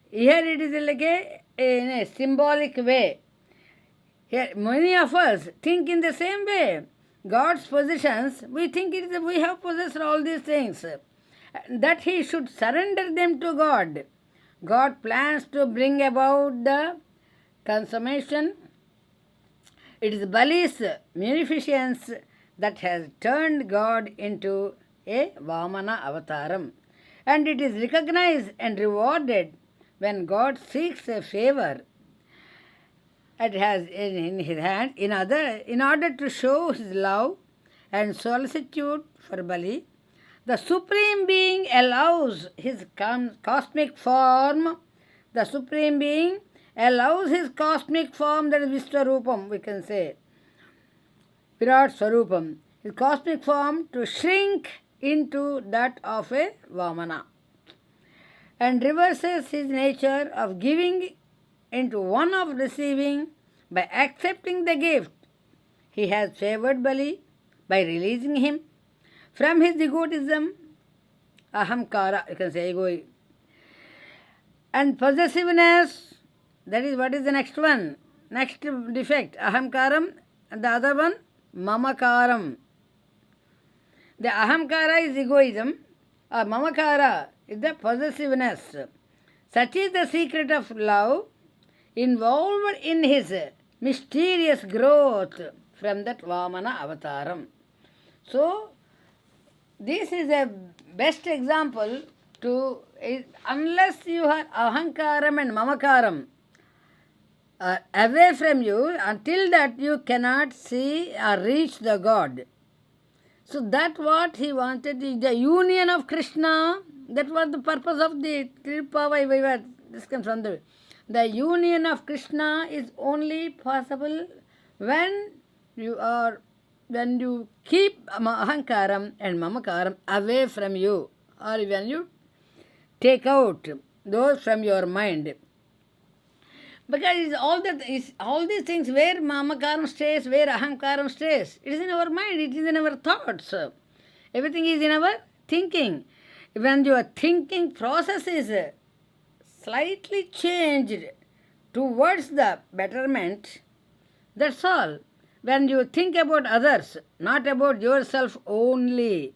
here it is like in a symbolic way. Here, many of us think in the same way. God's possessions, we think we have possessed all these things. That he should surrender them to God. God plans to bring about the consummation. It is Bali's munificence that has turned God into a Vamana avataram. And it is recognized and rewarded when God seeks a favor. It has in his hand in order to show his love and solicitude for Bali. The Supreme Being allows his cosmic form. The Supreme Being allows his cosmic form, that is Vishwarupam, we can say, Virat Swarupam, his cosmic form to shrink into that of a Vamana, and reverses his nature of giving into one of receiving by accepting the gift. He has favored Bali by releasing him from his egotism, ahamkara, you can say ego, and possessiveness. That is what is the next one? Next defect, ahamkaram, and the other one, mamakaram. The ahamkara is egoism, or mamakara is the possessiveness. Such is the secret of love involved in his mysterious growth from that Vamana avataram. So, this is a best example to, unless you have ahankaram and mamakaram away from you, until that you cannot see or reach the God. So that what he wanted is the union of Krishna. That was the purpose of the Tiruppavai. We were discussing from the union of Krishna is only possible when you keep ahankaram and mamakaram away from you, or when you take out those from your mind. Because all these things, where mamakaram stays, where ahankaram stays, it is in our mind, it is in our thoughts. Everything is in our thinking. When your thinking process is slightly changed towards the betterment, that's all. When you think about others, not about yourself only,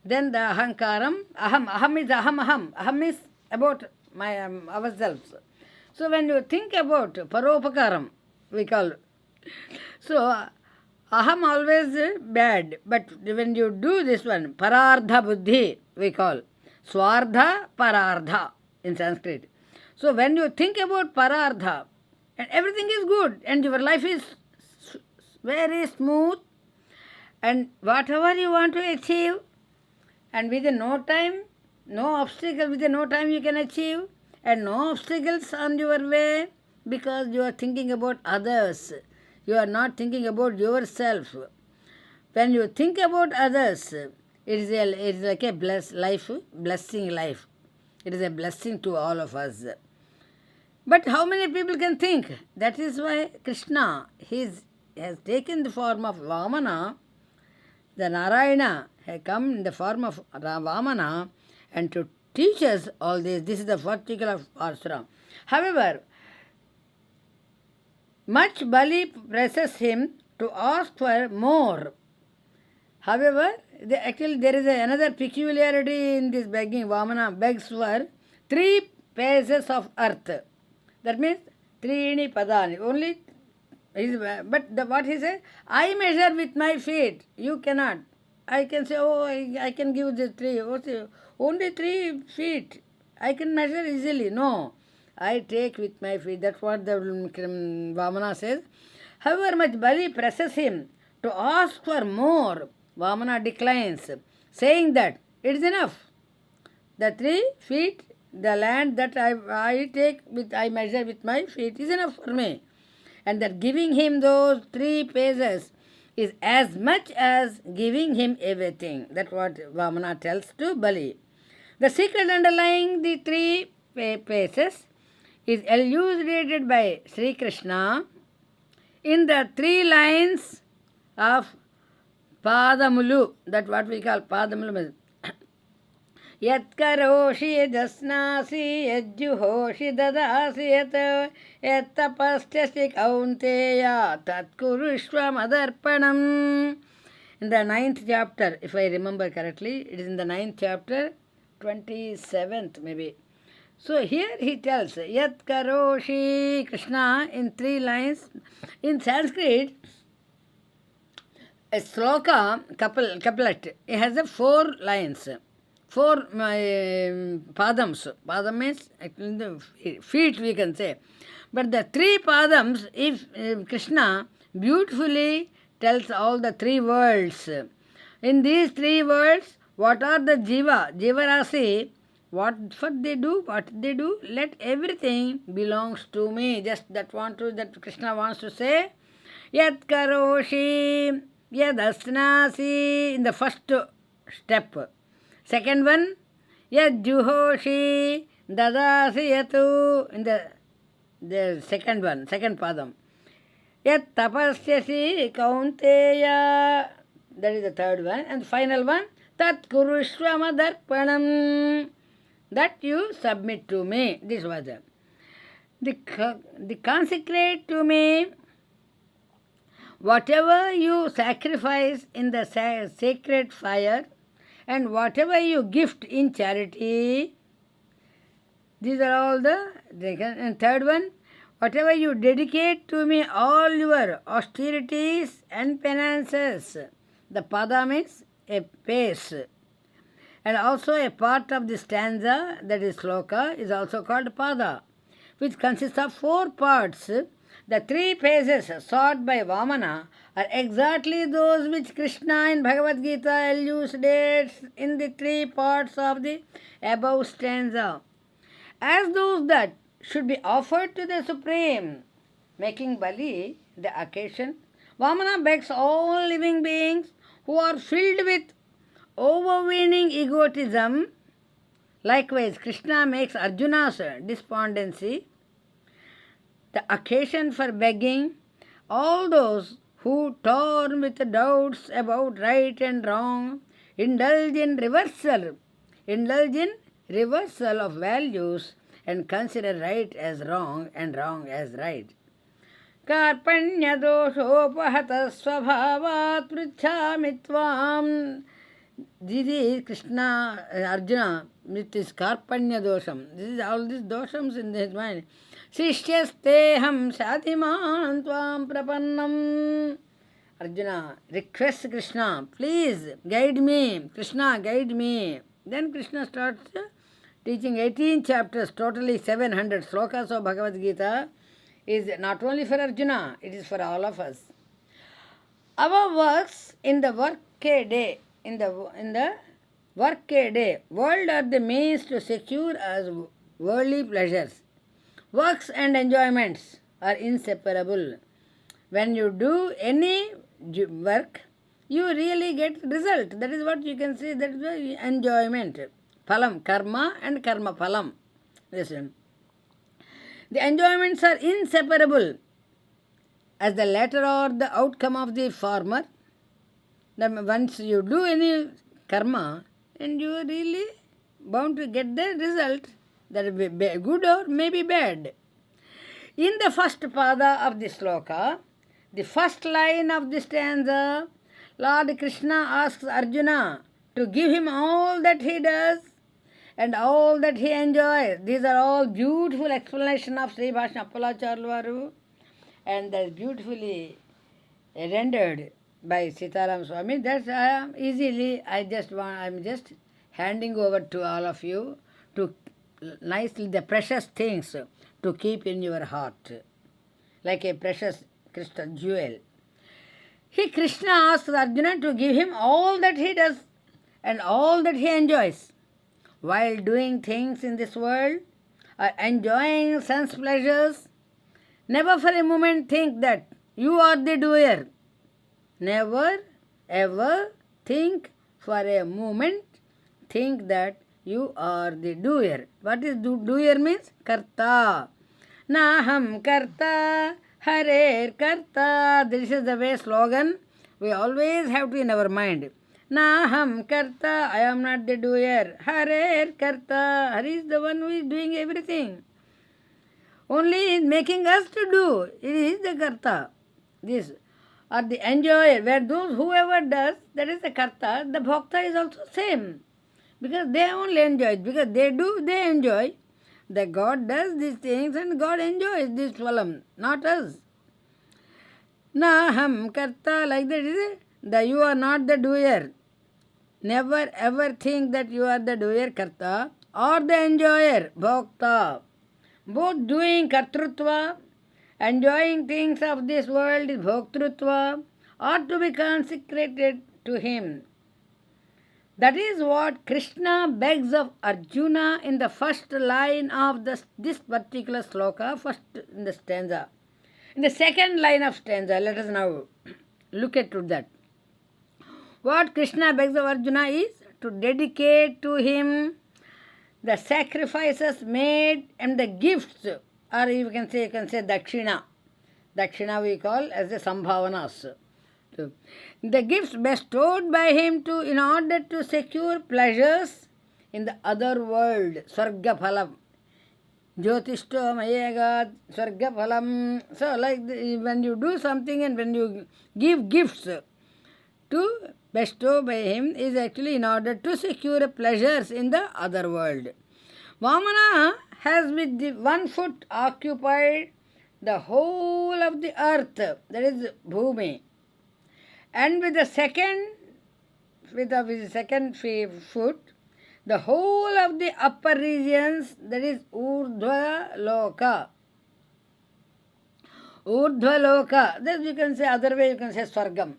then the ahankaram, aham is aham. Aham is about ourselves. So when you think about paropakaram, we call. So aham always bad, but when you do this one, parardha buddhi, we call. Swardha, parardha in Sanskrit. So when you think about parardha, and everything is good, and your life is very smooth, and whatever you want to achieve, and within no time, no obstacle, within no time you can achieve, and no obstacles on your way, because you are thinking about others. You are not thinking about yourself. When you think about others, it is like a blessing life. It is a blessing to all of us. But how many people can think? That is why Krishna has taken the form of Vamana. The Narayana has come in the form of Vamana, and to teach us all this. This is the particular Pasuram. However, much Bali presses him to ask for more. However, Actually, there is another peculiarity in this begging. Vamana begs for 3 phases of earth. That means Treeni Padani. Only, but what he said, I measure with my feet. You cannot. I can say, oh, I can give the 3. Only 3 feet. I can measure easily. No. I take with my feet. That's what the Vamana says. However much Bali presses him to ask for more, Vamana declines, saying that it is enough. The 3 feet, the land that I take with, I measure with my feet is enough for me. And that giving him those 3 paces is as much as giving him everything. That's what Vamana tells to Bali. The secret underlying the 3 paces is elucidated by Sri Krishna in the 3 lines of Padamulu. That's what we call Padamulu. Yat karoshi yadasnasi yajjuhoshi dadasi yat tapastyasi kaunteya tat kurushva madarpanam. In the 9th chapter, if I remember correctly, it is in the 9th chapter, 27th maybe. So here he tells, Yat Karoshi Krishna in 3 lines. In Sanskrit, a sloka, couplet, it has 4 lines. 4 padams. Padam means actually the feet we can say. But the 3 padams, if Krishna beautifully tells all the 3 worlds. In these 3 worlds, what are the jiva? Jiva Rasi. What they do? Let everything belongs to me. Just that Krishna wants to say. Yat karoshi, yad asnasi in the first step. Second one, yad juhoshi, dadasi yatu in the second one, second padam. Yat tapasyasi kaunteya, that is the third one. And the final one, tat kurushva madarpanam. That you submit to me. This was the consecrate to me whatever you sacrifice in the sacred fire and whatever you gift in charity. These are all and third one, whatever you dedicate to me, all your austerities and penances. The pada means a pace. And also a part of the stanza, that is sloka, is also called pada, which consists of 4 parts. The 3 phases sought by Vamana are exactly those which Krishna in Bhagavad Gita elucidates in the 3 parts of the above stanza, as those that should be offered to the Supreme, making Bali the occasion. Vamana begs all living beings who are filled with overweening egotism. Likewise, Krishna makes Arjuna's despondency the occasion for begging all those who, torn with doubts about right and wrong, indulge in reversal of values and consider right as wrong and wrong as right. Karpanya doshopahata svabhavat pruchhami tvam. This is Krishna, Arjuna, with his karpanya dosham. This is all these doshams in his mind. Sishyasteham shatiman tvam prapannam. Arjuna requests Krishna, please guide me. Krishna, guide me. Then Krishna starts teaching 18 chapters, totally 700 slokas of Bhagavad Gita. Is not only for Arjuna, it is for all of us. Our works in the work-a day, world are the means to secure us worldly pleasures. Works and enjoyments are inseparable. When you do any work, you really get result. That is what you can say, that is the enjoyment. Phalam, karma and karma phalam. Listen. The enjoyments are inseparable, as the latter are the outcome of the former. Then once you do any karma, and you are really bound to get the result, that will be good or maybe bad. In the first pada of the sloka, the first line of the stanza, Lord Krishna asks Arjuna to give him all that he does and all that he enjoys. These are all beautiful explanation of Sri Bhashna Appalacharlu and that's beautifully rendered by Sitaram Swami. That's I'm just handing over to all of you to nicely the precious things to keep in your heart, like a precious crystal jewel. Krishna asks Arjuna to give him all that he does and all that he enjoys. While doing things in this world or enjoying sense pleasures, never for a moment think that you are the doer. Never ever think for a moment, think that you are the doer. What is doer means? Karta. Naham karta, harer karta. This is the way slogan we always have to in our mind. Naham karta, I am not the doer. Harer karta, Hari is the one who is doing everything. Only he is making us to do. It is the karta. This or the enjoyer, where whoever does, that is the karta, the bhakta is also same. Because they only enjoy it. Because they do, they enjoy. The God does these things and God enjoys this phalam, not us. Naham karta, like that is it. That you are not the doer. Never ever think that you are the doer, karta, or the enjoyer, bhakta. Both doing kartrutva, enjoying things of this world is bhoktrutva, ought to be consecrated to him. That is what Krishna begs of Arjuna in the first line of this particular sloka, first in the stanza. In the second line of stanza, let us now look at that. What Krishna begs of Arjuna is to dedicate to him the sacrifices made and the gifts, or you can say dakshina. Dakshina we call as the sambhavanas. The gifts bestowed by him in order to secure pleasures in the other world. Swarga phalam. Jyotishto mayega swarga phalam. So like when you do something and when you give gifts to bestow by him is actually in order to secure pleasures in the other world. Vamana has with the one foot occupied the whole of the earth, that is Bhumi, and with the second foot, the whole of the upper regions, that is Urdhva Loka. Urdhva Loka, this you can say, other way you can say Swargam.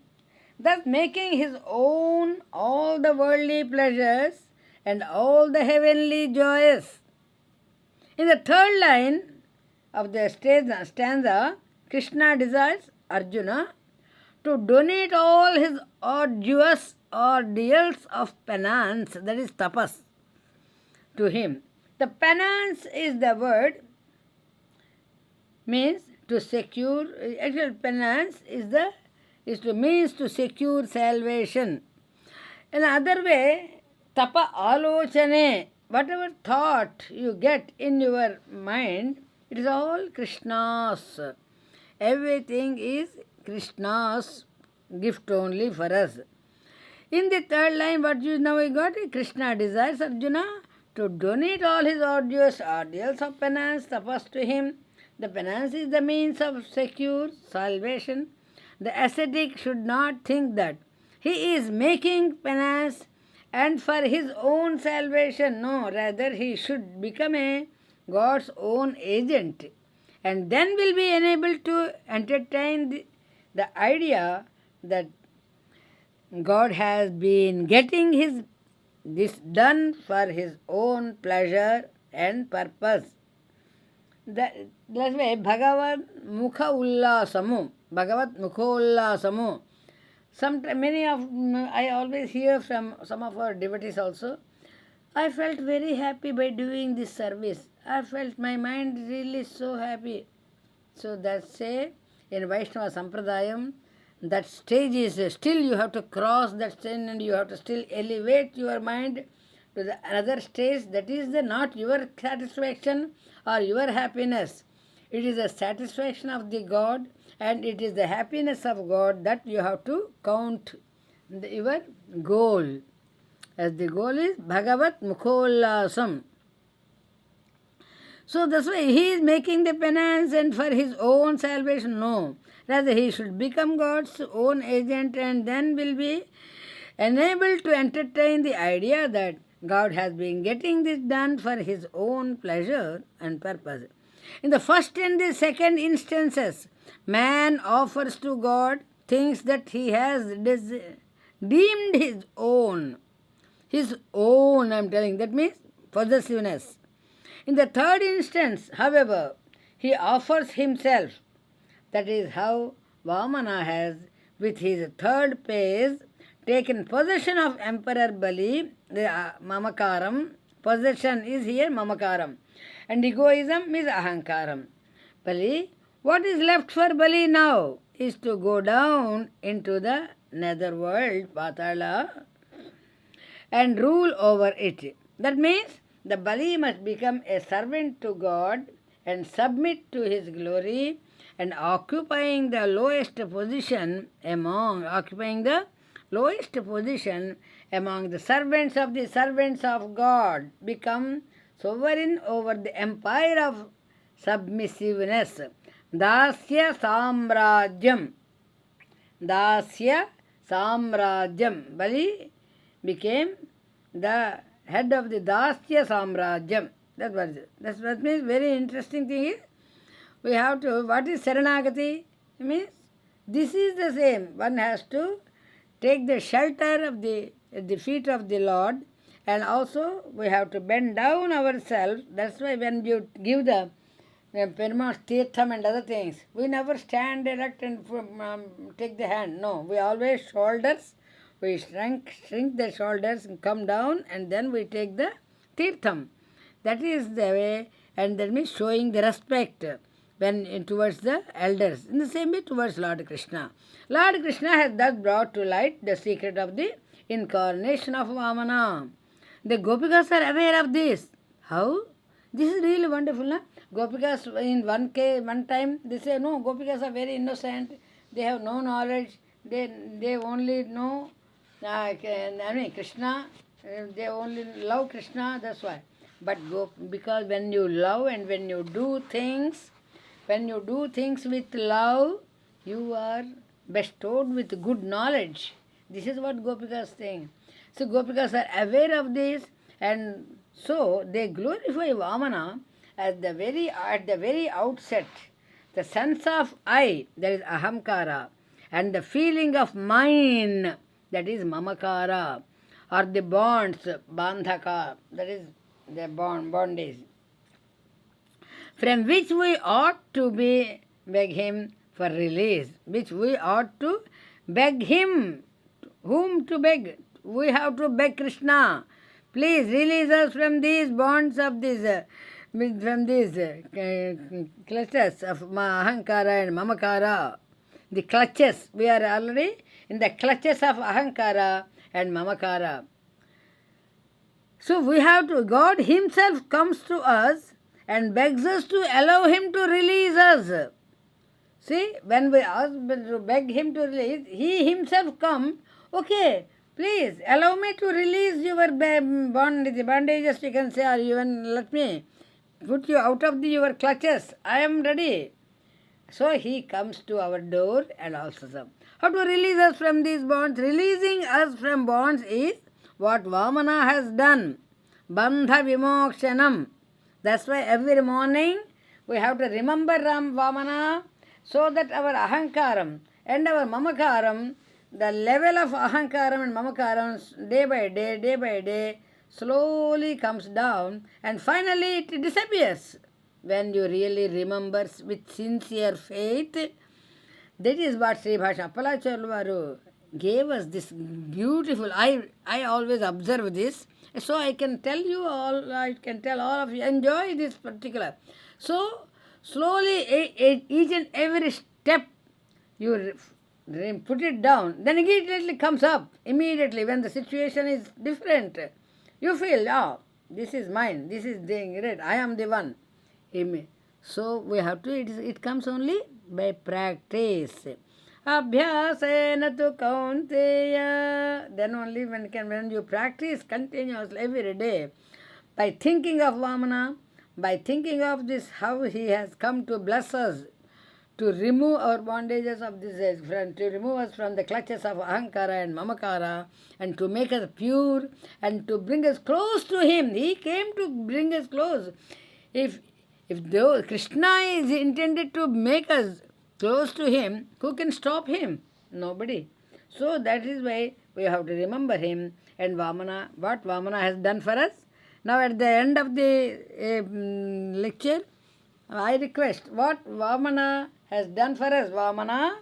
Thus making his own all the worldly pleasures and all the heavenly joys. In the third line of the stanza, Krishna desires Arjuna to donate all his arduous ordeals of penance, that is tapas, to him. The penance is the word, means to secure, actual penance means to secure salvation. In another way, tapa alochane, whatever thought you get in your mind, it is all Krishna's. Everything is Krishna's gift only for us. In the third line, what you now we got? Krishna desires Arjuna to donate all his arduous ordeals of penance, tapas to him. The penance is the means of secure salvation. The ascetic should not think that he is making penance and for his own salvation. No, rather he should become a God's own agent and then will be enabled to entertain the idea that God has been getting this done for his own pleasure and purpose. That's why Bhagavat Mukha Ullasamu. Bhagavat Mukha Ullasamu. I always hear from some of our devotees also, I felt very happy by doing this service. I felt my mind really so happy. So that's in Vaishnava Sampradayam, that stage is still you have to cross that stage and you have to still elevate your mind to the another stage. That is not your satisfaction or your happiness. It is the satisfaction of the God and it is the happiness of God that you have to count your goal. As the goal is Bhagavat Mukhollasam. So that's why he is making the penance and for his own salvation. No. Rather, he should become God's own agent and then will be enabled to entertain the idea that God has been getting this done for his own pleasure and purpose. In the first and the second instances, man offers to God things that he has deemed his own. His own, I am telling. That means possessiveness. In the third instance, however, he offers himself. That is how Vamana has, with his third phase, taken possession of Emperor Bali, the Mamakaram. Possession is here Mamakaram. And egoism is Ahankaram. Bali, what is left for Bali now is to go down into the netherworld, Patala, and rule over it. That means the Bali must become a servant to God and submit to his glory and occupying the lowest position among the servants of God, become sovereign over the empire of submissiveness. Dasya Samrajyam. Bali became the head of the Dasya Samrajyam. That's what means. Very interesting thing is, we have to, what is Saranagati? It means, this is the same. One has to take the shelter of the feet of the Lord, and also we have to bend down ourselves. That's why when you give the Perumal's Tirtham and other things, we never stand erect and take the hand. No, we always shoulders. We shrink the shoulders and come down, and then we take the Tirtham. That is the way, and that means showing the respect when towards the elders. In the same way towards Lord Krishna. Lord Krishna has thus brought to light the secret of the incarnation of Vamana. The Gopikas are aware of this. How? This is really wonderful, na? Gopikas in one time they say, no, Gopikas are very innocent. They have no knowledge. They only know Krishna. They only love Krishna. That's why. But because when you love and when you do things with love, you are bestowed with good knowledge. This is what Gopikas think. So Gopikas are aware of this, and so they glorify Vamana at the very outset. The sense of I, that is Ahamkara, and the feeling of mine, that is Mamakara, or the bonds, Bandhaka, that is the bondage, from which we ought to beg him for release, which we ought to beg him. Whom to beg? We have to beg Krishna. Please release us from these bonds of from these clutches of Ahankara and Mamakara. The clutches. We are already in the clutches of Ahankara and Mamakara. So we have to, God himself comes to us and begs us to allow him to release us. See, when we ask to beg him to release, he himself comes, okay, please allow me to release your bondages, you can say, or even let me put you out of your clutches. I am ready. So he comes to our door and also some. How to release us from these bonds? Releasing us from bonds is what Vamana has done. Bandha Vimokshanam. That's why every morning we have to remember Vamana, so that our Ahankaram and our Mamakaram, the level of Ahankaram and Mamakaram day by day, slowly comes down and finally it disappears. When you really remember with sincere faith, that is what Sri Bhasha Appalacharya gave us this beautiful. I always observe this, so I can tell you all. I can tell all of you, enjoy this particular. So slowly, each and every step you put it down, then immediately comes up. Immediately, when the situation is different, you feel, oh, this is mine. This is doing right. I am the one. So we have to. It comes only by practice. Abhyasena tu kaunteya. Then only when you practice continuously every day, by thinking of Vamana, by thinking of this, how he has come to bless us, to remove our bondages of this age, to remove us from the clutches of ahankara and mamakara, and to make us pure, and to bring us close to him. He came to bring us close. If though Krishna is intended to make us close to him, who can stop him? Nobody. So that is why we have to remember him and Vamana, what Vamana has done for us. Now at the end of the lecture, I request what Vamana has done for us. Vamana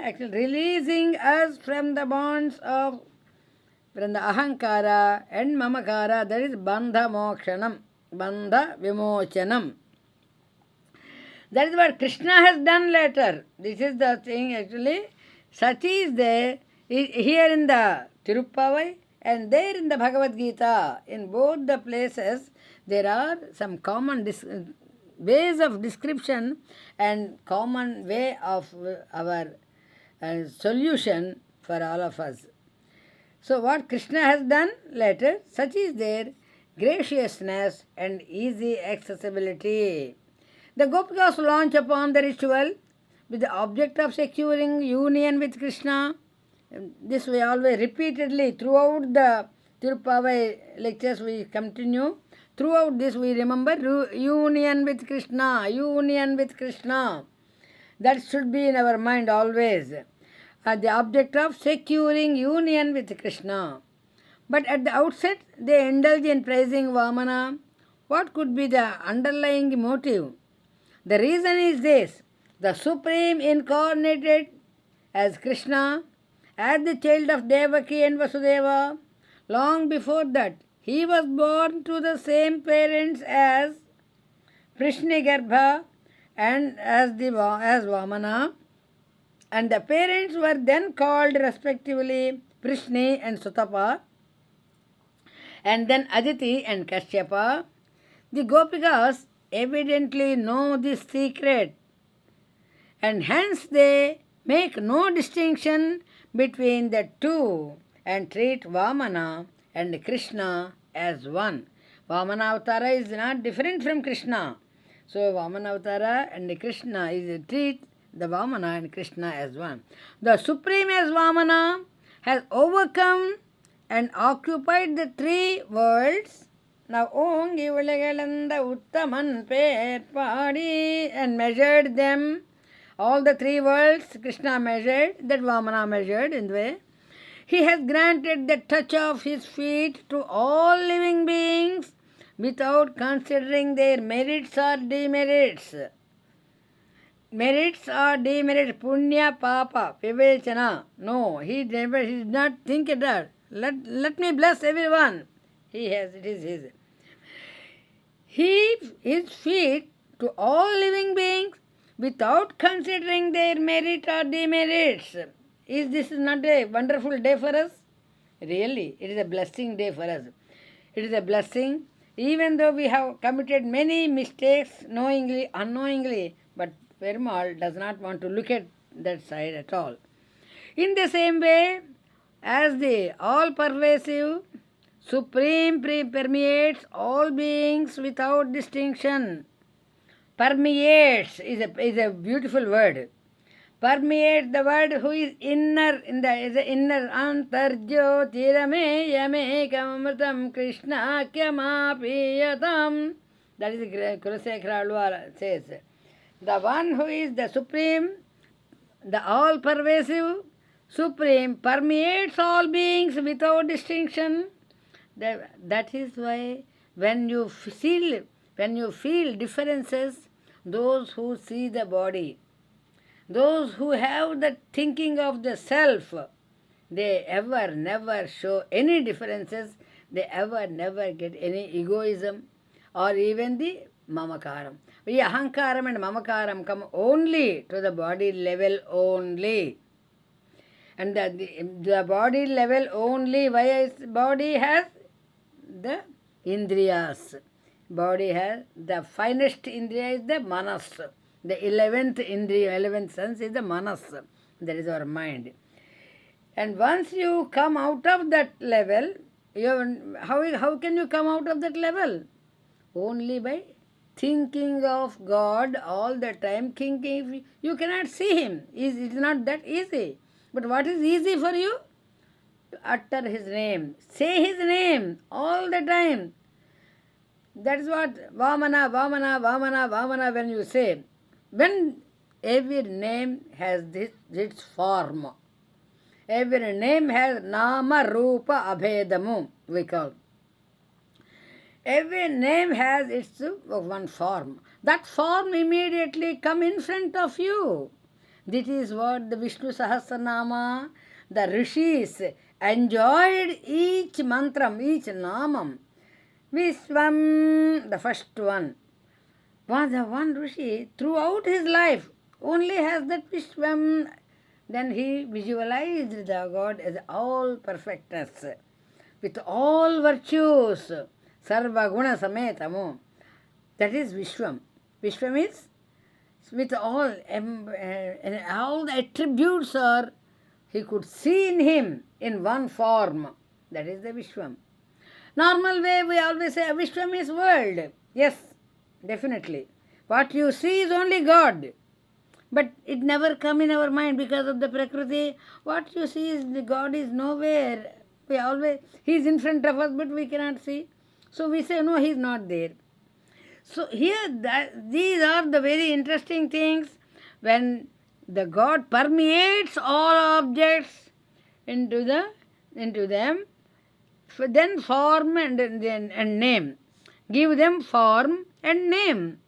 actually releasing us from the bonds of from the ahankara and mamakara, that is bandha mokshanam, bandha vimochanam. That is what Krishna has done later. This is the thing actually. Sati is there, here in the Tiruppavai and there in the Bhagavad Gita. In both the places, there are some common ways of description and common way of our solution for all of us. So what Krishna has done later, such is there, graciousness and easy accessibility. The Gopikas launch upon the ritual with the object of securing union with Krishna. This we always repeatedly throughout the Tiruppavai lectures we continue. Throughout this we remember union with Krishna, union with Krishna. That should be in our mind always. The object of securing union with Krishna. But at the outset, they indulge in praising Vamana. What could be the underlying motive? The reason is this: the Supreme incarnated as Krishna, as the child of Devaki and Vasudeva. Long before that, he was born to the same parents as Prishnigarbha and as Vamana, and the parents were then called respectively Prishni and Sutapa, and then Aditi and Kashyapa. The Gopikas evidently know this secret, and hence they make no distinction between the two and treat Vamana and Krishna as one. Vamana Avatara is not different from Krishna. So Vamana Avatara and Krishna treat the Vamana and Krishna as one. The Supreme as Vamana has overcome and occupied the three worlds. Now Ongi Ulagalanda Uttaman Padi, and measured them. All the three worlds Krishna measured, that Vamana measured in the way. He has granted the touch of his feet to all living beings without considering their merits or demerits. Merits or demerits, punya, papa, vivechana. No, he did not think it out. Let me bless everyone. It is his. His feet to all living beings without considering their merit or demerits. Is this not a wonderful day for us? Really, it is a blessing day for us. It is a blessing, even though we have committed many mistakes, knowingly, unknowingly, but Perumal does not want to look at that side at all. In the same way, as the all-pervasive, Supreme permeates all beings without distinction. Permeates is a beautiful word. Permeates, the word who is inner, is the inner. Antarjo tirame yame kamamritam Krishna kyamapiyatam. That is Kulasekara Alwala says. The one who is the Supreme, the all-pervasive, Supreme, permeates all beings without distinction. That is why when you feel differences, those who see the body, those who have the thinking of the self, they ever never show any differences, they ever never get any egoism or even the mamakaram. The ahankaram and mamakaram come only to the body level only. And the body level only, why body has the indriyas. Body has, the finest indriya is the manas. The 11th indriya, 11th sense is the manas, that is our mind. And once you come out of that level, how can you come out of that level? Only by thinking of God all the time, thinking. You cannot see Him. It's not that easy. But what is easy for you? Utter His name. Say His name all the time. That is what Vamana, Vamana, Vamana, Vamana when you say. When every name has its form. Every name has Nama, Rupa, Abhedamu, we call. Every name has its one form. That form immediately come in front of you. This is what the Vishnu Sahasranama, the rishis enjoyed each mantram, each namam. Vishwam, the first one. The one rishi throughout his life only has that Vishwam. Then he visualized the God as all perfectness, with all virtues, sarva guna sametamo. That is Vishwam. Vishwam is with all the attributes are, he could see in him in one form. That is the Vishwam. Normal way we always say Vishwam is world. Yes, definitely. What you see is only God. But it never come in our mind because of the Prakriti. What you see is the God is nowhere. He is in front of us, but we cannot see. So we say, no, he is not there. So here, these are the very interesting things. When the God permeates all objects into them, then form and name. Give them form and name.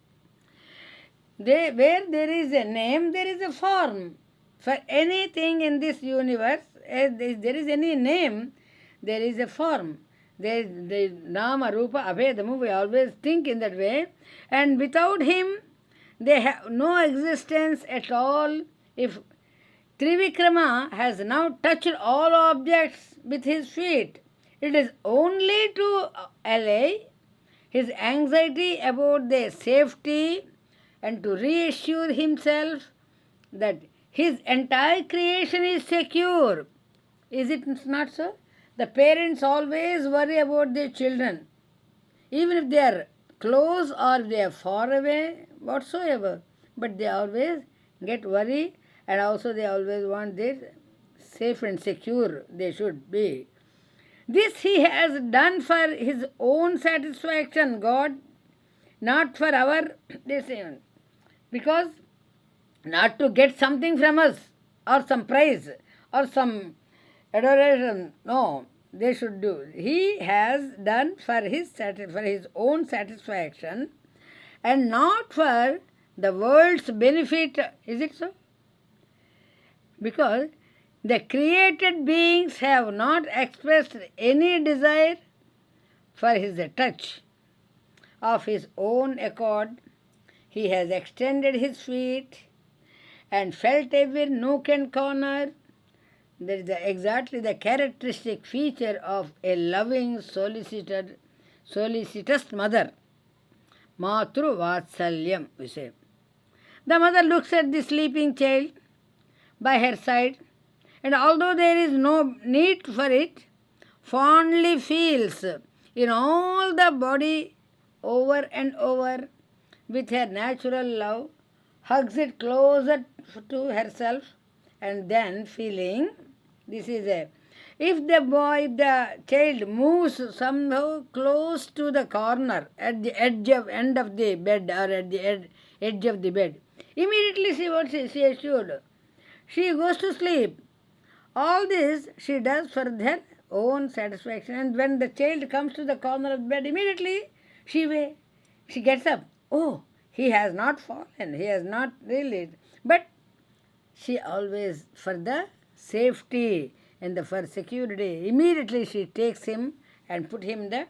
Where there is a name, there is a form. For anything in this universe, as there is any name, there is a form. There is Nama, Rupa, Abhedamu, we always think in that way. And without him, they have no existence at all. If Trivikrama has now touched all objects with his feet, it is only to allay his anxiety about their safety and to reassure himself that his entire creation is secure. Is it not so? The parents always worry about their children, even if they are close or they are far away, whatsoever. But they always get worried, and also they always want their safe and secure they should be. This he has done for his own satisfaction, God, not for our decision. Because not to get something from us, or some prize, or some adoration. No, they should do. He has done for his own satisfaction, and not for the world's benefit. Is it so? Because the created beings have not expressed any desire for his touch. Of his own accord, he has extended his feet and felt every nook and corner. That is exactly the characteristic feature of a loving, solicitous mother. Matru Vatsalyam, we say. The mother looks at the sleeping child by her side, and although there is no need for it, fondly feels in all the body over and over with her natural love, hugs it closer to herself, and then feeling, if the child moves somehow close to the corner at the end of the bed, or at the edge of the bed, immediately she assured, she goes to sleep. All this she does for her own satisfaction, and when the child comes to the corner of the bed, immediately she gets up. Oh, he has not fallen, he has not really. But she always, for the safety and for security, immediately she takes him and put him in the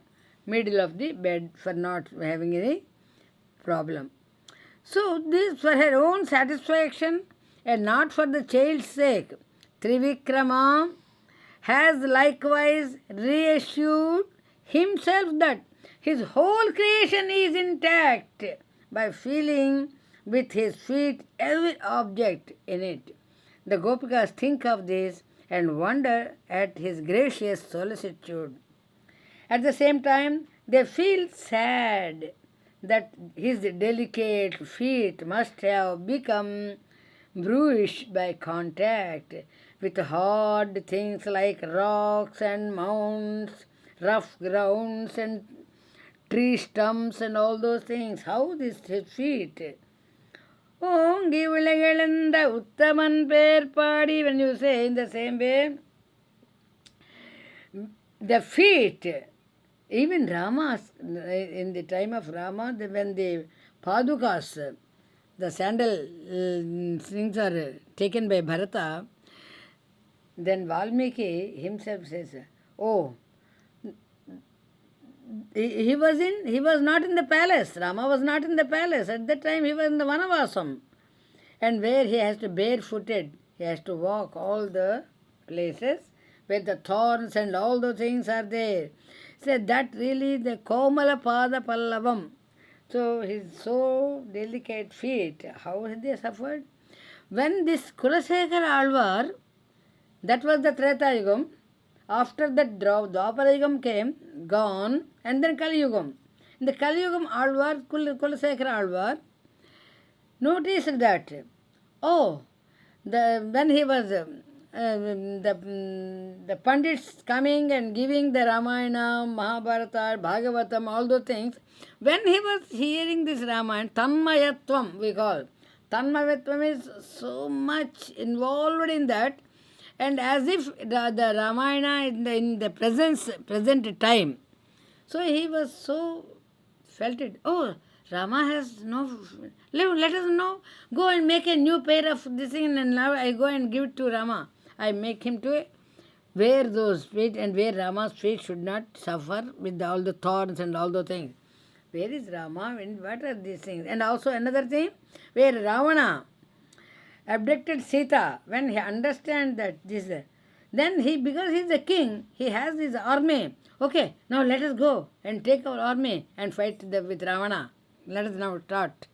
middle of the bed for not having any problem. So this for her own satisfaction and not for the child's sake. Trivikrama has likewise reassured himself that his whole creation is intact by feeling with his feet every object in it. The Gopikas think of this and wonder at his gracious solicitude. At the same time, they feel sad that his delicate feet must have become bruised by contact with hard things like rocks and mounds, rough grounds and tree stumps and all those things. How this his feet? Ongi Ulagalanda Uttaman Perpadi, when you say in the same way, the feet, even Rama, in the time of Rama, when the Padukas, the sandal things are taken by Bharata, then Valmiki himself says, oh, he was not in the palace. Rama was not in the palace. At that time he was in the Vanavasam. And where he has to barefooted, he has to walk all the places where the thorns and all the things are there. Said that really the Komala Pada Pallavam. So his so delicate feet, how had they suffered? When this Kulasekara Alvar, that was the Treta Yugam. After that Dwapara Yugam came, gone, and then Kali Yugam. In the Kali Yugam Alvar, Kulasekara Alvar, noticed that, when he was, the Pandits coming and giving the Ramayana, Mahabharata, Bhagavatam, all those things, when he was hearing this Ramayana, Tanmayatvam we call. Tanmayatvam is so much involved in that, and as if the Ramayana in the present time. So he was so felt it. Oh, Rama has no... Let us know. Go and make a new pair of this thing and now I go and give it to Rama. I make him to wear those feet and where Rama's feet should not suffer with all the thorns and all the things. Where is Rama? What are these things? And also another thing, where Ravana abducted Sita, when he understands that this, then he, because he is a king, he has his army. Okay, now let us go and take our army and fight with Ravana. Let us now start.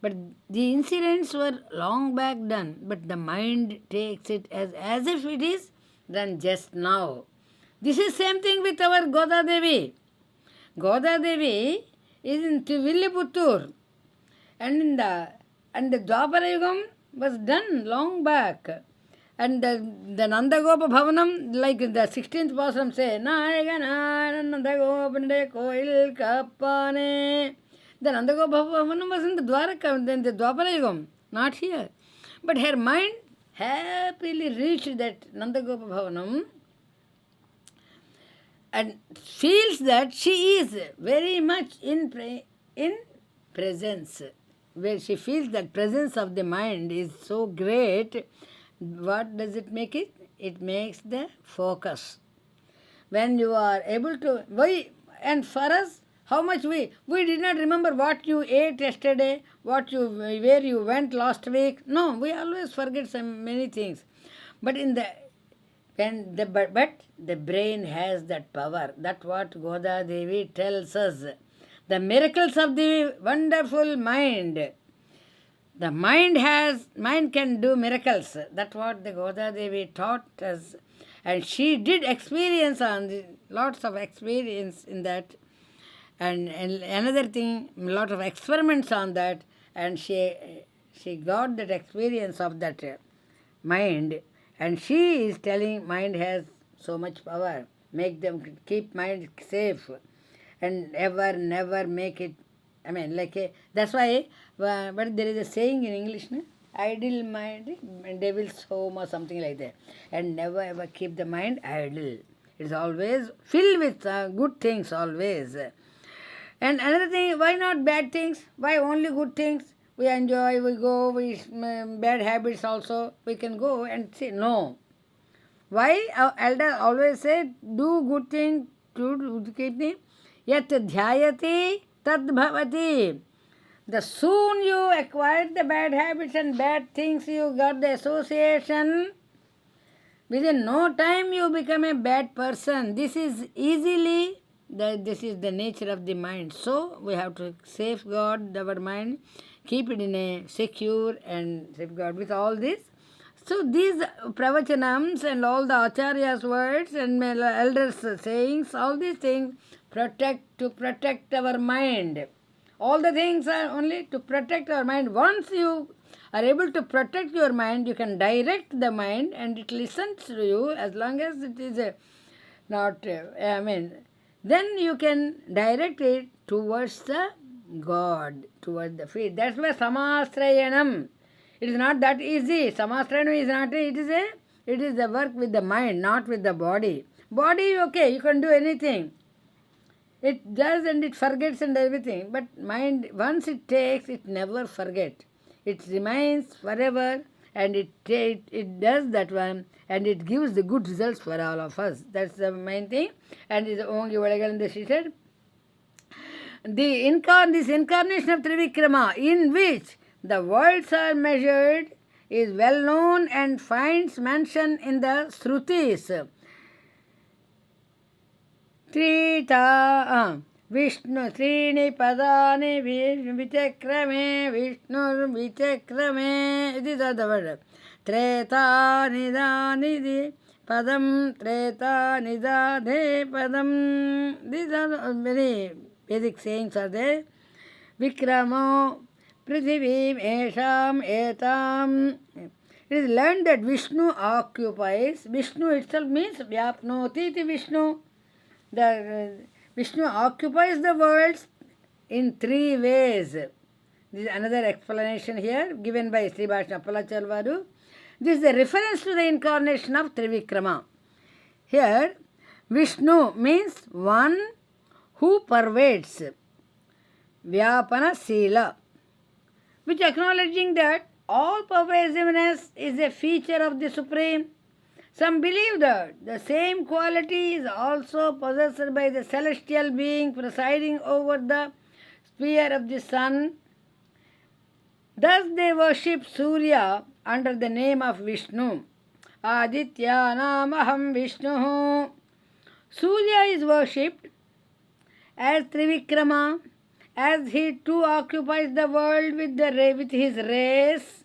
But the incidents were long back done, but the mind takes it as if it is done just now. This is same thing with our Goda Devi. Goda Devi is in Villiputtur, and the Dwapara Yugam was done long back. And the Nandagopa Bhavanam, like the 16th Pasuram say, Nayagana Nandagopa Koil Kapane. The Nandagopa Bhavanam was in the Dwaraka, then the Dwapara Yugam, not here. But her mind happily reached that Nandagopa Bhavanam and feels that she is very much in presence. Where she feels that presence of the mind is so great. What does it make it? It makes the focus. When you are able to... Why? And for us, how much we did not remember what you ate yesterday, where you went last week. No, we always forget many things. But but the brain has that power. That's what Goda Devi tells us. The miracles of the wonderful mind. The mind can do miracles. That's what the Goda Devi taught us. And she did experience lots of experience in that. And another thing, lot of experiments on that. And she got that experience of that mind. And she is telling mind has so much power. Make them keep mind safe. And never make it, that's why, but there is a saying in English, no? Idle mind, devil's home or something like that. And never ever keep the mind idle. It's always filled with good things, always. And another thing, why not bad things? Why only good things? We enjoy, we go, bad habits also, we can go and say, no. Why our elders always say, do good things, to keep me. Yat dhyayati tad bhavati. The soon you acquired the bad habits and bad things, you got the association, within no time you become a bad person. This is this is the nature of the mind. So we have to safeguard our mind, keep it in a secure and safeguard with all this. So these pravachanams and all the acharya's words and elders' sayings, all these things to protect our mind. All the things are only to protect our mind. Once you are able to protect your mind, you can direct the mind and it listens to you as long as it is then you can direct it towards the God, towards the feet. That's why samasrayanam. It is not that easy. Samasrayanam is not, it is the work with the mind, not with the body. Body, okay, you can do anything. It does and it forgets and everything. But mind, once it takes, it never forgets. It remains forever and it does that one and it gives the good results for all of us. That's the main thing. And is Ongi Ulagalanda, she said, this incarnation of Trivikrama, in which the worlds are measured, is well known and finds mention in the Shrutis. Vishnu Srini Padani Vichakrame Vishnu Vichakrame. These are the words. Treta Nidhanidhi Padam Treta Nidhadhe Padam. These are many Vedic sayings are there. Vikramo Prithivim Esham Etam. It is learned that Vishnu occupies. Vishnu itself means Vyapnoti iti Vishnu. The Vishnu occupies the worlds in three ways. This is another explanation here given by Sri Bhashnapalacharvaru. This is a reference to the incarnation of Trivikrama. Here, Vishnu means one who pervades, Vyapana Sila, which acknowledging that all pervasiveness is a feature of the Supreme. Some believe that the same quality is also possessed by the celestial being presiding over the sphere of the sun. Thus they worship Surya under the name of Vishnu. Adityanam aham Vishnu. Surya is worshipped as Trivikrama, as he too occupies the world with his rays,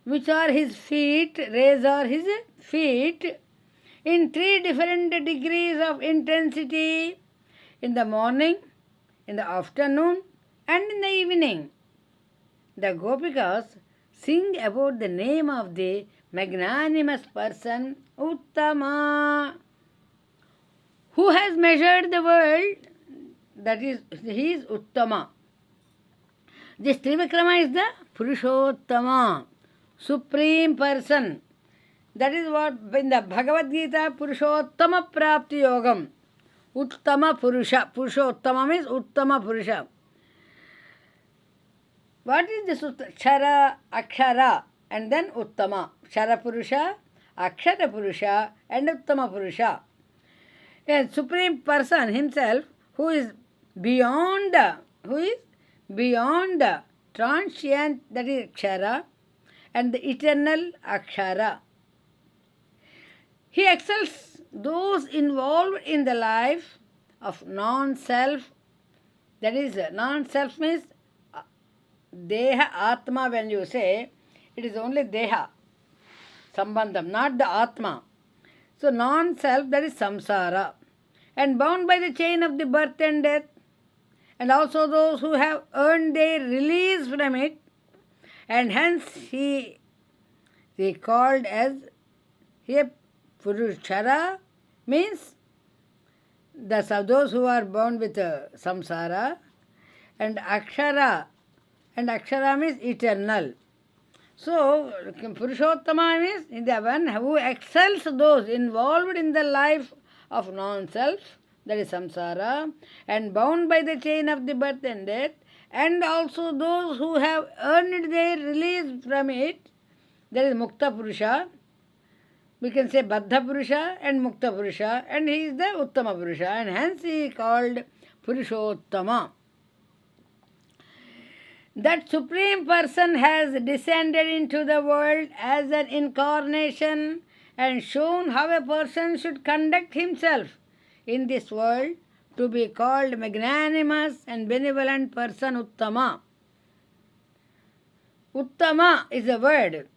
which are his feet. Rays are his feet in three different degrees of intensity: in the morning, in the afternoon, and in the evening. The Gopikas sing about the name of the magnanimous person, Uttama, who has measured the world. That is, he is Uttama. This Trivikrama is the Purushottama, supreme person. That is what in the Bhagavad Gita, Purushottama Prapti Yogam. Uttama Purusha. Purushottama means Uttama Purusha. What is this? Kshara, Akshara, and then Uttama. Kshara Purusha, Akshara Purusha, and Uttama Purusha. A supreme person himself who is beyond the transient, that is Kshara, and the eternal Akshara. He excels those involved in the life of non-self. That is, non-self means Deha Atma. When you say, it is only Deha, Sambandham, not the Atma. So non-self, that is samsara, and bound by the chain of the birth and death, and also those who have earned their release from it, and hence he called as here Purushara means those who are bound with samsara, and Akshara means eternal. So Purushottama means the one who excels those involved in the life of non-self, that is samsara, and bound by the chain of the birth and death, and also those who have earned their release from it, that is Mukta Purusha. We can say Baddha Purusha and Mukta Purusha, and he is the Uttama Purusha, and hence he is called Purushottama. That supreme person has descended into the world as an incarnation and shown how a person should conduct himself in this world to be called magnanimous and benevolent person Uttama. Uttama is the word,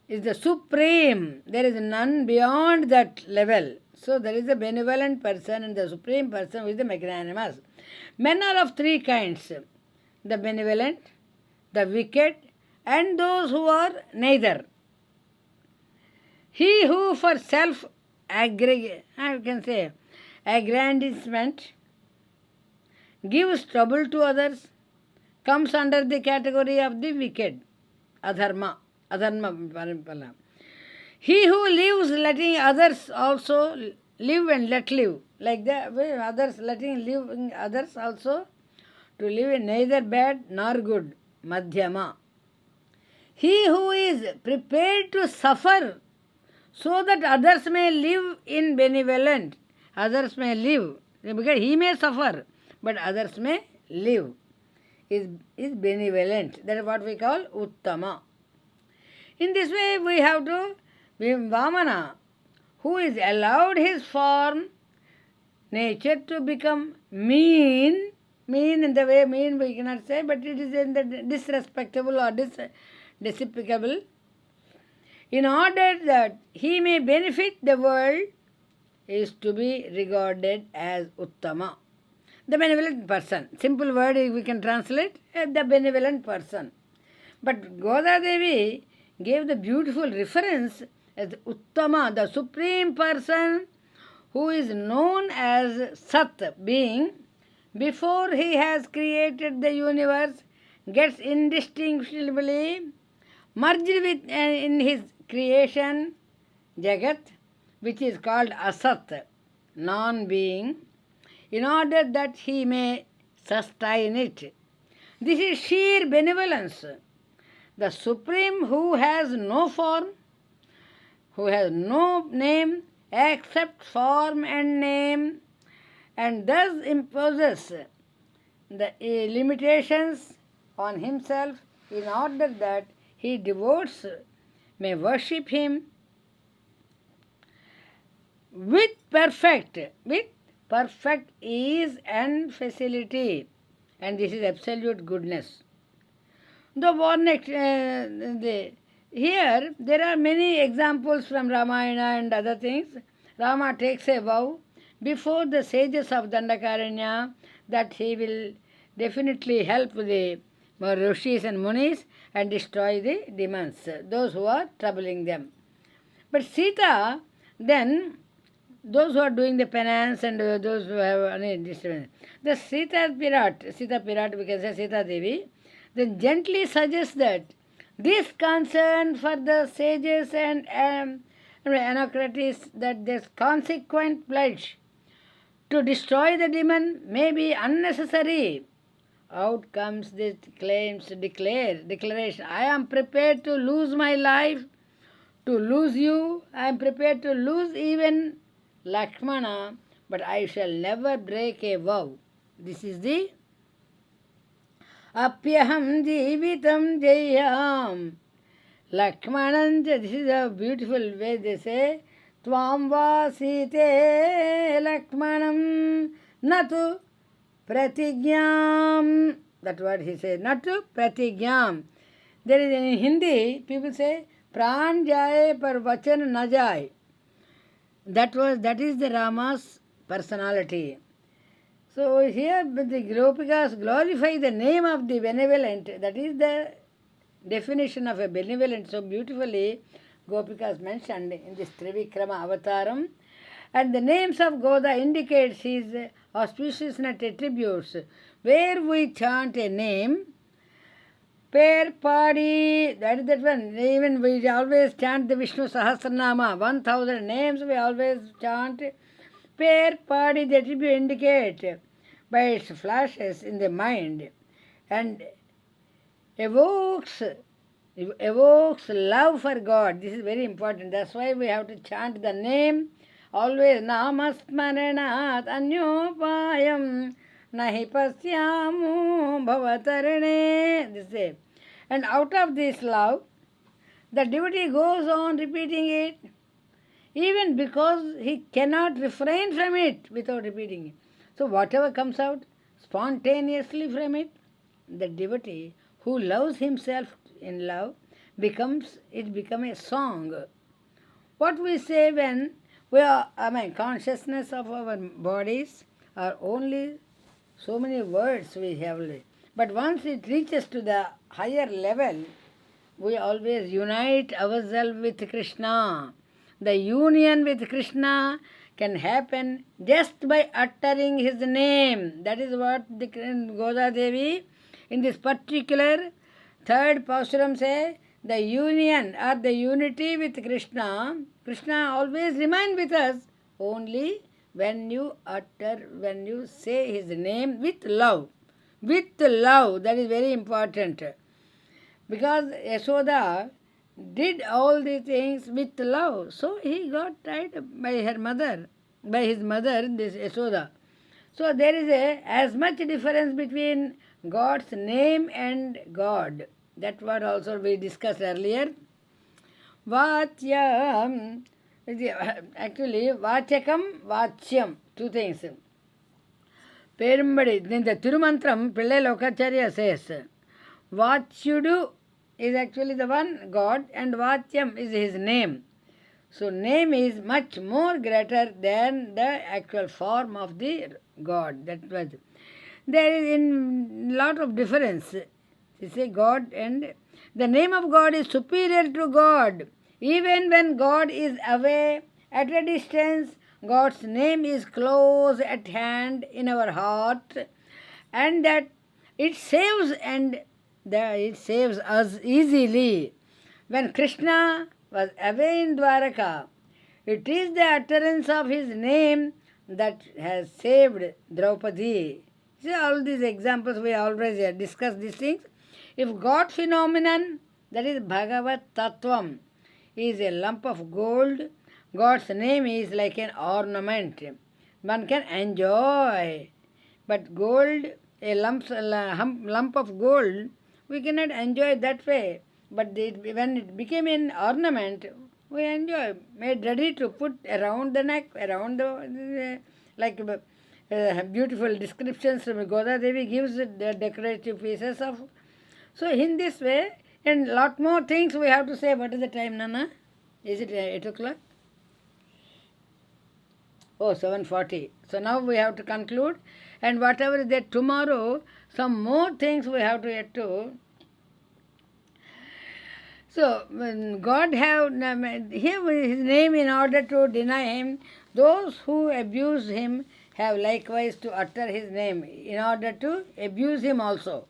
is the supreme. There is none beyond that level. So there is a benevolent person and the supreme person who is the magnanimous. Men are of three kinds: the benevolent, the wicked, and those who are neither. He who for aggrandizement gives trouble to others comes under the category of the wicked, adharma. He who lives letting others also live and let live, like that, others letting live others also to live in neither bad nor good, madhyama. He who is prepared to suffer so that others may live in benevolent, others may live, because he may suffer, but others may live, is benevolent. That is what we call uttama. In this way, we have to be Vamana, who is allowed his form, nature, to become mean in the way mean we cannot say, but it is in the disrespectful or despicable, in order that he may benefit the world, is to be regarded as Uttama. The benevolent person. Simple word we can translate as the benevolent person. But Goda Devi gave the beautiful reference as Uttama, the supreme person who is known as Sat, being, before he has created the universe, gets indistinguishably merged with in his creation, Jagat, which is called Asat, non-being, in order that he may sustain it. This is sheer benevolence. The Supreme, who has no form, who has no name except form and name, and thus imposes the limitations on himself in order that he devotes may worship him with perfect ease and facility, and this is absolute goodness. Here there are many examples from Ramayana and other things. Rama takes a vow before the sages of Dandakaranya that he will definitely help the Rishis and Munis and destroy the demons, those who are troubling them. But Sita, then, those who are doing the penance and those who have any disturbance, the Sita Pirat, we can say Sita Devi, then gently suggests that this concern for the sages and anocrates, that this consequent pledge to destroy the demon may be unnecessary. Out comes this declaration. I am prepared to lose my life, to lose you. I am prepared to lose even Lakshmana, but I shall never break a vow. This is the Apyaham Jivitam Jayam Lakshmanan. This is a beautiful way they say. Tvam vasite Lakshmanam natu pratigyam. That word he says, natu pratigyam. There is in Hindi, people say, pran jaye par vachan na jaye. That is the Rama's personality. So here the Gopikas glorify the name of the benevolent. That is the definition of a benevolent. So beautifully Gopikas mentioned in this Trivikrama avataram. And the names of Goda indicates his auspiciousness attributes. Where we chant a name, Per Padi, that is that one. Even we always chant the Vishnu Sahasranama, 1000 names we always chant. Per Padi, the attribute indicate by its flashes in the mind and evokes love for God. This is very important. That's why we have to chant the name always. Namasmaranat anyopayam nahi pasyamu bhavatarane. This is. And out of this love, the devotee goes on repeating it, even because he cannot refrain from it without repeating it. So whatever comes out spontaneously from it, the devotee who loves himself in love, it become a song. What we say when we are, consciousness of our bodies are only so many words we have. But once it reaches to the higher level, we always unite ourselves with Krishna. The union with Krishna can happen just by uttering his name. That is what the Goda Devi in this particular third Pasuram says, the union or the unity with Krishna. Krishna always remains with us only when you say his name with love. With love, that is very important. Because Yashoda did all these things with love. So he got tried by his mother, this Yashoda. So there is as much difference between God's name and God. That what also we discussed earlier. Vatyam, actually Vachakam, Vachyam, two things. Perumbudi, then the Tirumantram, Pillai Lokacharya says, Vachyudu is actually the one God and Vatyam is his name. So name is much more greater than the actual form of the God. That was there is in lot of difference. You say God and the name of God is superior to God. Even when God is away at a distance, God's name is close at hand in our heart, and that it saves us easily. When Krishna was away in Dwaraka, it is the utterance of his name that has saved Draupadi. See, all these examples we always discuss these things. If God phenomenon, that is Bhagavat Tattvam, is a lump of gold, God's name is like an ornament. One can enjoy. But gold, a lump of gold, we cannot enjoy that way. But when it became an ornament, we enjoy. Made ready to put around the neck, around the beautiful descriptions. Goda Devi gives the decorative pieces of. So in this way, and lot more things we have to say. What is the time, Nana? Is it 8 o'clock? Oh, 7:40. So now we have to conclude. And whatever is there tomorrow, some more things we have to get to. So, when God have here his name in order to deny him, those who abuse him have likewise to utter his name in order to abuse him also.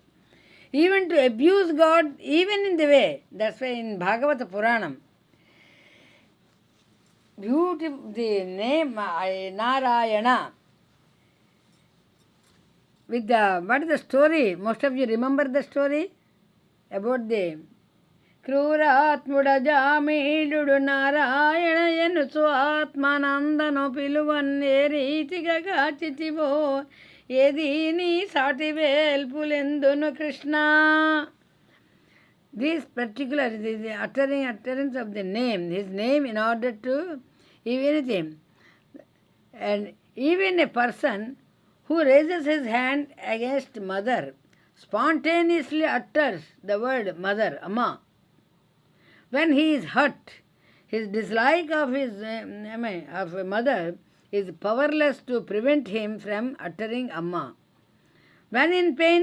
Even to abuse God, even in the way. That's why in Bhagavata Puranam, beautiful, the name Narayana, with the, what is the story? Most of you remember the story about the క్రూరాత్ముడ జామీలుడు Narayana ఎనుచు ఆత్మానందను పిలువన్నే రీతిగా గాచితివో ఏది నీ సాటి వేల్పులెందును Krishna. This particular is the utterance of the name, his name in order to anything. And even a person who raises his hand against mother spontaneously utters the word mother, Amma. When he is hurt, his dislike of of a mother is powerless to prevent him from uttering Amma. When in pain,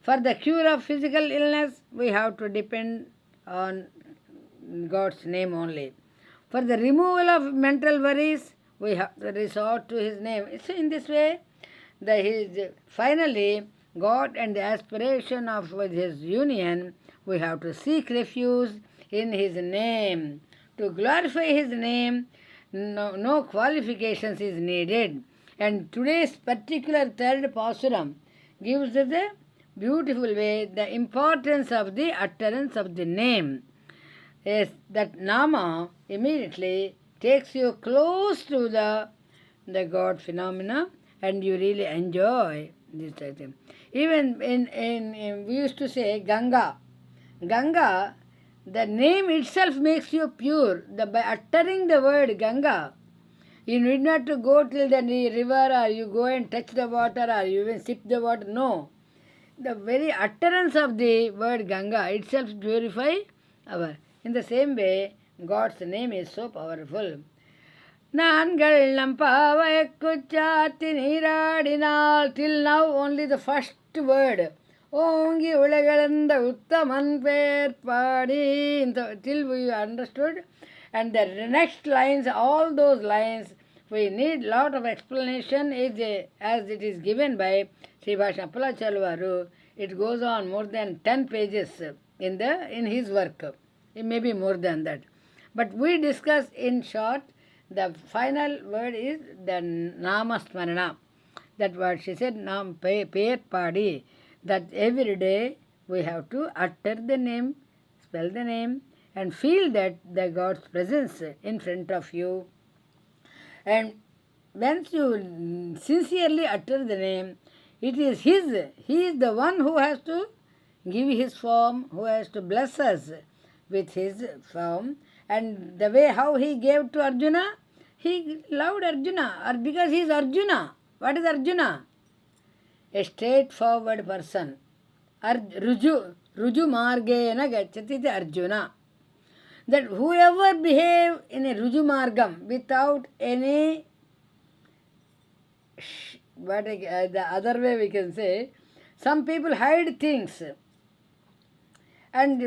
for the cure of physical illness, we have to depend on God's name only. For the removal of mental worries, we have to resort to his name. So in this way, finally, God and the aspiration of his union, we have to seek refuge in his name. To glorify his name, no qualifications is needed. And today's particular third Pasuram gives us a beautiful way the importance of the utterance of the name. Yes, that Nama immediately takes you close to the God phenomena, and you really enjoy this thing. Even in we used to say Ganga. Ganga, the name itself makes you pure. By uttering the word Ganga, you need not to go till the river, or you go and touch the water, or you even sip the water. No. the very utterance of the word Ganga itself purify our. In the same way, God's name is so powerful. Nangal nampavayakkuchati neeradinal. Till now only the first word. Ongi Ulagalanda uttaman perpadi. Till we understood. And the next lines, all those lines, we need lot of explanation as it is given by Sri Pravachanam. It goes on more than 10 pages in his work. It may be more than that. But we discuss in short, the final word is the Namasmarana. That word she said, Nam Perpadi. That every day we have to utter the name, spell the name, and feel that the God's presence in front of you. And once you sincerely utter the name, it is His. He is the one who has to give His form, who has to bless us with His form. And the way how He gave to Arjuna, He loved Arjuna, because He is Arjuna. What is Arjuna? A straightforward person. Ruju margena gacchati Arjuna. That whoever behave in a Ruju margam without any, the other way we can say, some people hide things and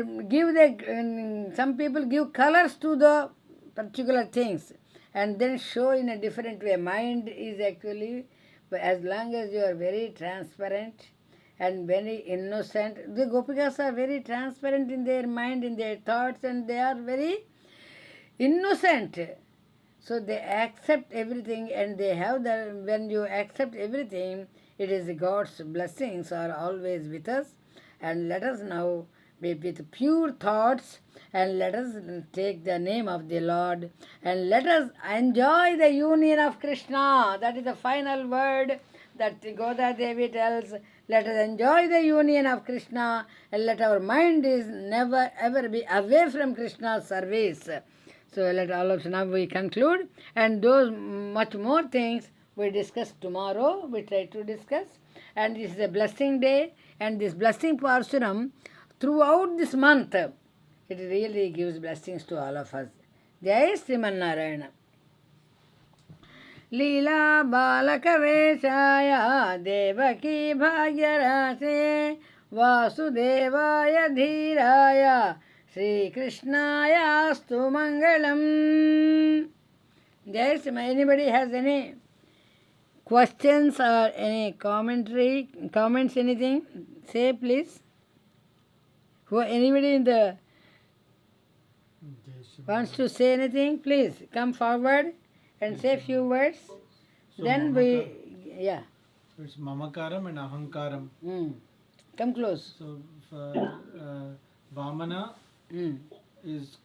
some people give colors to the particular things and then show in a different way. Mind is actually, as long as you are very transparent and very innocent. The Gopikas are very transparent in their mind, in their thoughts, and they are very innocent. So they accept everything, and they have when you accept everything, it is God's blessings are always with us. And let us now be with pure thoughts, and let us take the name of the Lord, and let us enjoy the union of Krishna. That is the final word that Goda Devi tells. Let us enjoy the union of Krishna, and let our mind is never ever be away from Krishna's service. So let all of us now we conclude, and those much more things we discuss tomorrow. We try to discuss, and this is a blessing day, and this blessing Pasuram throughout this month, it really gives blessings to all of us. Jai Sriman Narayana. Leela Balaka Veshaya Devaki Bhagyarase Vasudevaya Dhiraya Sri Krishnaya Astu Mangalam. Jai Sriman. Anybody has any questions or any comments, anything? Say please. Anybody in the wants to say anything, please come forward and say a few words. So then we, yeah. So it's mamakaram and ahankaram. Come close. So Vamana is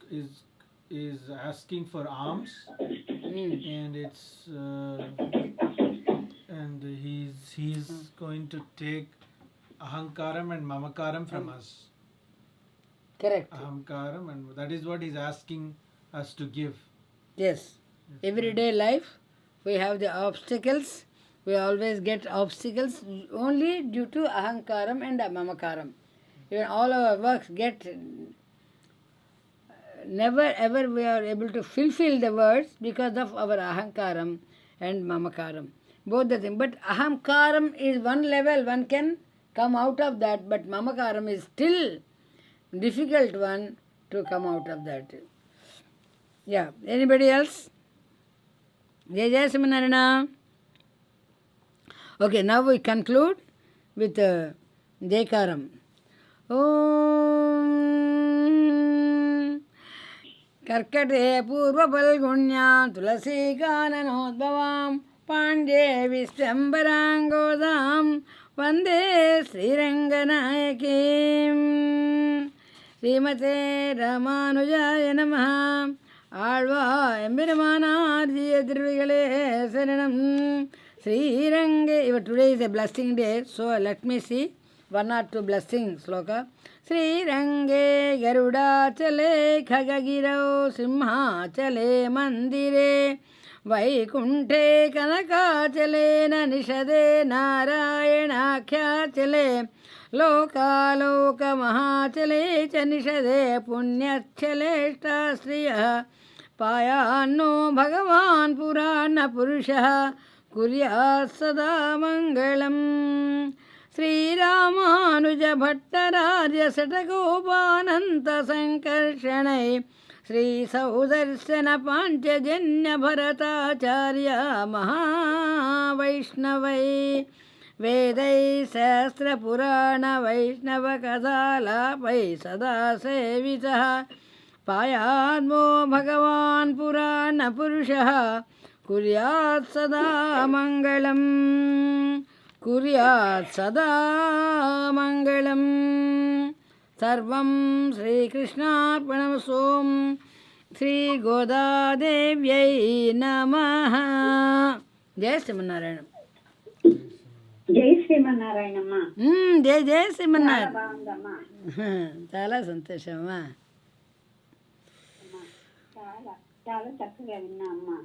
asking for alms, and it's and he's going to take ahankaram and mamakaram from us. Correct. Ahamkaram, and that is what he's asking us to give. Yes. Everyday life, we have the obstacles. We always get obstacles only due to ahankaram and mamakaram. Even all our works get, never ever we are able to fulfill the words because of our ahankaram and mamakaram. Both the things. But ahamkaram is one level, one can come out of that, but mamakaram is still difficult one to come out of that. Yeah. Anybody else? Jai Jai Samanarana. Okay, now we conclude with Jaykaram. Om Karkate Purva Palgunya Tulasi Kananodbhavam Pandye Vishwambarangodam Vande Sriranganayakim Srimate Ramanujaya Namaha Alva Embiramanarjiya Dirvigale Saranam Srirange. Today is a blessing day, so let me see one or two blessing sloka. Srirange Garuda Chale Khagagirao Simha Chale Mandire Vaikunte Kanaka Chale Nanishade Narayana Kya Chale లోకాలోకమహాచలే చ నిషదే పుణ్యచ్చలేష్టాశ్రియ పాయాన్నో భగవాన్ పురాణపురుషः కుర్యాత్ సదా మంగళం. శ్రీరామానుజభట్టరార్య శఠగోపానంత సంకర్షణై శ్రీ సౌదర్శన పాంచజన్య భరతాచార్య మహావైష్ణవై వేదై శాస్త్రపురాణ వైష్ణవ కథాలాపై సదా సేవితః పాయాద్మో భగవాన్ పురాణ పురుషः కుర్యాత్ సదా మంగళం. కుర్యాత్ సదా మంగళం. సర్వం శ్రీకృష్ణార్పణమస్తు. శ్రీ గోదాదేవ్యై నమః. జయ శ్రీమన్నారాయణ. జై శ్రీమన్నారాయణమ్మా. జయ జయ శ్రీమన్నారాయణ. బాగుందమ్మా. చాలా సంతోషమ్మా. చాలా చాలా చక్కగా విన్నా అమ్మా.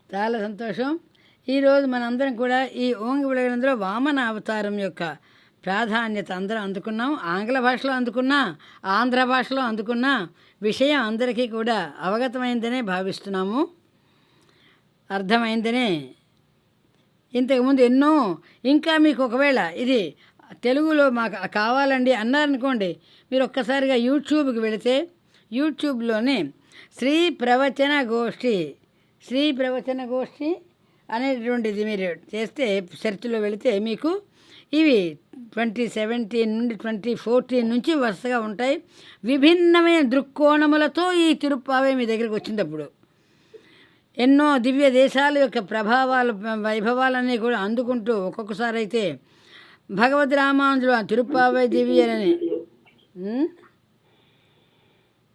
చాలా సంతోషం. ఈరోజు మనందరం కూడా ఈ ఓంగి ఉలగలందులో వామన అవతారం యొక్క ప్రాధాన్యత అందరం అందుకున్నాం. ఆంగ్ల భాషలో అందుకున్నా, ఆంధ్ర భాషలో అందుకున్నా విషయం అందరికీ కూడా అవగతమైందనే భావిస్తున్నాము, అర్థమైందనే. ఇంతకుముందు ఎన్నో ఇంకా మీకు ఒకవేళ ఇది తెలుగులో మాకు కావాలండి అన్నారనుకోండి, మీరు ఒక్కసారిగా యూట్యూబ్కి వెళితే యూట్యూబ్లోనే శ్రీ ప్రవచన గోష్ఠి అనేటువంటిది మీరు చేస్తే సెర్చ్లో వెళితే మీకు ఇవి 2017 నుండి 2014 నుంచి వరుసగా ఉంటాయి. విభిన్నమైన దృక్కోణములతో ఈ తిరుప్పావై మీ దగ్గరికి వచ్చినప్పుడు ఎన్నో దివ్య దేశాల యొక్క ప్రభావాలు వైభవాలన్నీ కూడా అందుకుంటూ ఒక్కొక్కసారి అయితే భగవద్ రామానుజులు తిరుప్పావై దివ్యలని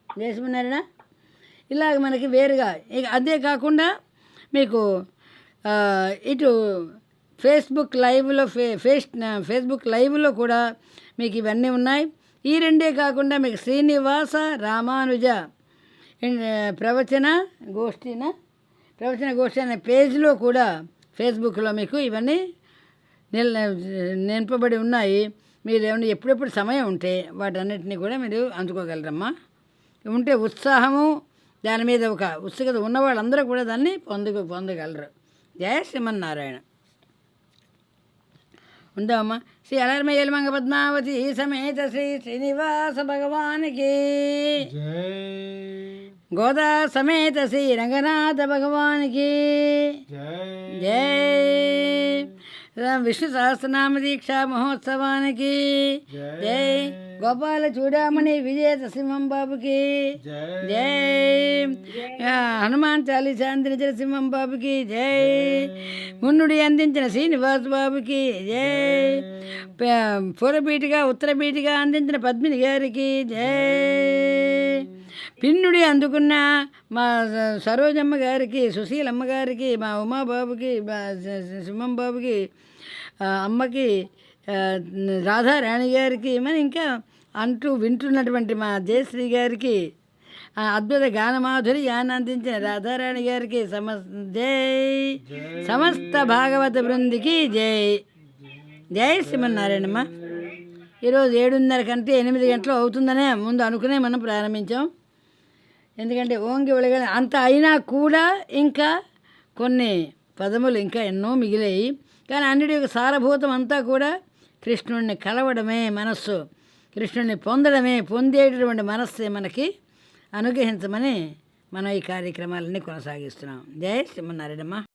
దేశమన్నారా ఇలాగ మనకి వేరుగా. ఇక అదే కాకుండా మీకు ఇటు ఫేస్బుక్ లైవ్లో కూడా మీకు ఇవన్నీ ఉన్నాయి. ఈ రెండే కాకుండా మీకు శ్రీనివాస రామానుజ ప్రవచన గోష్ఠి అనే పేజ్లో కూడా ఫేస్బుక్లో మీకు ఇవన్నీ నింపబడి ఉన్నాయి. మీరు ఏమన్నా ఎప్పుడెప్పుడు సమయం ఉంటే వాటన్నిటిని కూడా మీరు అందుకోగలరమ్మా. ఉంటే ఉత్సాహము దాని మీద ఒక ఉత్సుకత ఉన్న వాళ్ళందరూ కూడా దాన్ని పొందగలరు. జయ శ్రీమన్నారాయణ. ఉందామా. శ్రీ అలర్మయ్యలమంగ పద్మావతి సమేత శ్రీ శ్రీనివాస భగవానికి, గోదా సమేత శ్రీ రంగనాథ భగవానికి జై. విష్ణు సహస్రనామ దీక్షా మహోత్సవానికి జై. గోపాల చూడామణి విజేత సింహం బాబుకి జై. హనుమాన్ చాలీసా అందించిన సింహం బాబుకి జై. మున్నుడి అందించిన శ్రీనివాస్ బాబుకి జై. పూర్వబీటిగా ఉత్తరబీటిగా అందించిన పద్మిని గారికి జై. పిన్నుడి అందుకున్న మా సరోజమ్మ గారికి, సుశీలమ్మ గారికి, మా ఉమాబాబుకి, మా సింహం బాబుకి, అమ్మకి, రాధారాణి గారికి, మరి ఇంకా అంటూ వింటున్నటువంటి మా జయశ్రీ గారికి, అద్భుత గానమాధురి ఆనందించిన రాధారాణి గారికి జై. సమస్త భాగవత బృందికి జై. జై శ్రీమన్నారాయణమ్మ. ఈరోజు 7:30 కంటే 8 గంటలు అవుతుందనే ముందు అనుకునే మనం ప్రారంభించాం. ఎందుకంటే ఓంగి ఉలగల అంత అయినా కూడా ఇంకా కొన్ని పదములు ఇంకా ఎన్నో మిగిలాయి. కానీ అన్నిటి యొక్క సారభూతం అంతా కూడా కృష్ణుడిని కలవడమే మనస్సు, కృష్ణుడిని పొందేటటువంటి మనస్సే మనకి అనుగ్రహించమని మనం ఈ కార్యక్రమాలన్నీ కొనసాగిస్తున్నాం. జై శ్రీమన్నారాయణమ్మ.